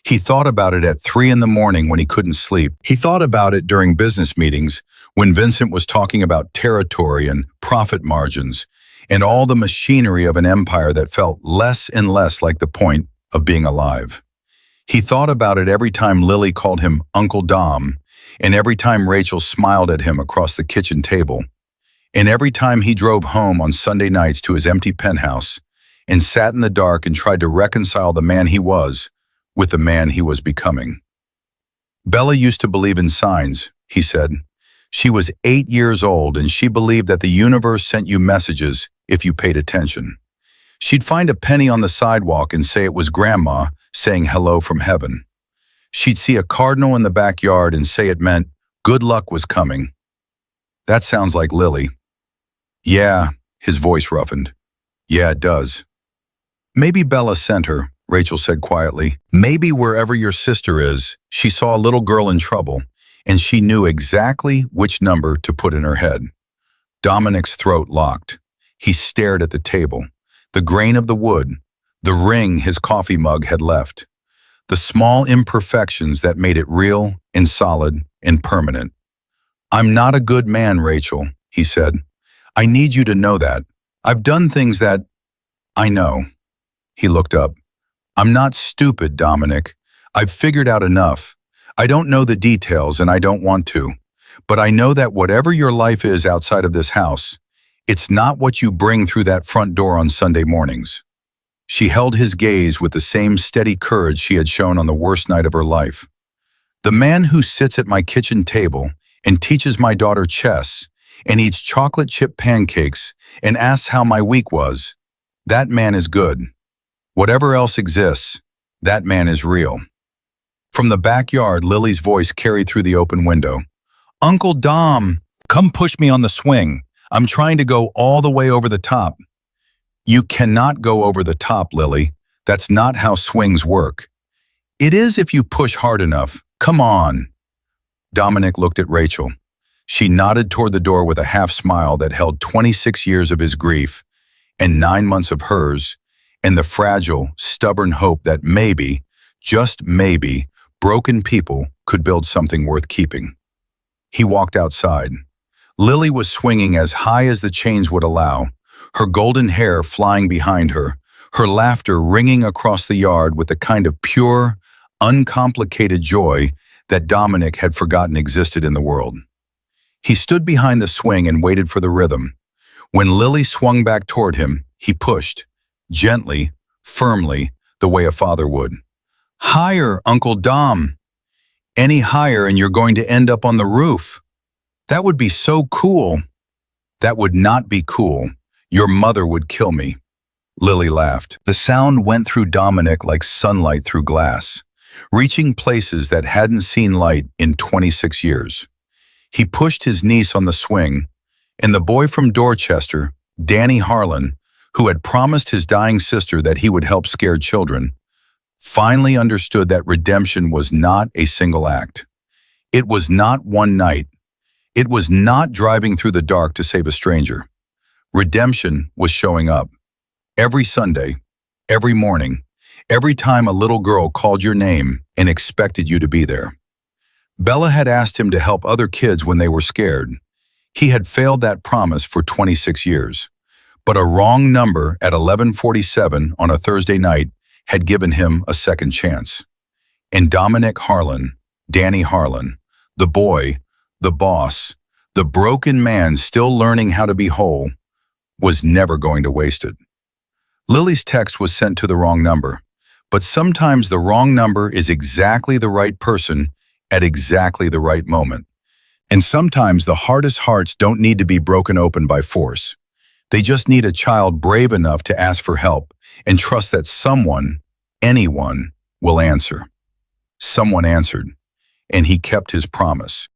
He thought about it at 3 in the morning when he couldn't sleep. He thought about it during business meetings when Vincent was talking about territory and profit margins and all the machinery of an empire that felt less and less like the point of being alive. He thought about it every time Lily called him Uncle Dom, and every time Rachel smiled at him across the kitchen table, and every time he drove home on Sunday nights to his empty penthouse and sat in the dark and tried to reconcile the man he was with the man he was becoming. "Bella used to believe in signs," he said. "She was 8 years old and she believed that the universe sent you messages if you paid attention. She'd find a penny on the sidewalk and say it was Grandma saying hello from heaven. She'd see a cardinal in the backyard and say it meant good luck was coming." "That sounds like Lily." "Yeah," his voice roughened. "Yeah, it does." "Maybe Bella sent her," Rachel said quietly. "Maybe wherever your sister is, she saw a little girl in trouble, and she knew exactly which number to put in her head." Dominic's throat locked. He stared at the table, the grain of the wood, the ring his coffee mug had left, the small imperfections that made it real and solid and permanent. "I'm not a good man, Rachel," he said. "I need you to know that. I've done things that... I know." He looked up. "I'm not stupid, Dominic. I've figured out enough. I don't know the details and I don't want to. But I know that whatever your life is outside of this house, it's not what you bring through that front door on Sunday mornings." She held his gaze with the same steady courage she had shown on the worst night of her life. "The man who sits at my kitchen table and teaches my daughter chess and eats chocolate chip pancakes and asks how my week was, that man is good. Whatever else exists, that man is real." From the backyard, Lily's voice carried through the open window. "Uncle Dom, come push me on the swing. I'm trying to go all the way over the top." "You cannot go over the top, Lily. That's not how swings work." "It is if you push hard enough. Come on." Dominic looked at Rachel. She nodded toward the door with a half smile that held 26 years of his grief and 9 months of hers, and the fragile, stubborn hope that maybe, just maybe, broken people could build something worth keeping. He walked outside. Lily was swinging as high as the chains would allow, her golden hair flying behind her, her laughter ringing across the yard with the kind of pure, uncomplicated joy that Dominic had forgotten existed in the world. He stood behind the swing and waited for the rhythm. When Lily swung back toward him, he pushed, gently, firmly, the way a father would. "Higher, Uncle Dom! Any higher and you're going to end up on the roof. That would be so cool." "That would not be cool. Your mother would kill me." Lily laughed. The sound went through Dominic like sunlight through glass, reaching places that hadn't seen light in 26 years. He pushed his niece on the swing, and the boy from Dorchester, Danny Harlan, who had promised his dying sister that he would help scared children, finally understood that redemption was not a single act. It was not one night. It was not driving through the dark to save a stranger. Redemption was showing up. Every Sunday, every morning, every time a little girl called your name and expected you to be there. Bella had asked him to help other kids when they were scared. He had failed that promise for 26 years. But a wrong number at 11:47 on a Thursday night had given him a second chance. And Dominic Harlan, Danny Harlan, the boy, the boss, the broken man still learning how to be whole, was never going to waste it. Lily's text was sent to the wrong number, but sometimes the wrong number is exactly the right person at exactly the right moment. And sometimes the hardest hearts don't need to be broken open by force. They just need a child brave enough to ask for help and trust that someone, anyone, will answer. Someone answered, and he kept his promise.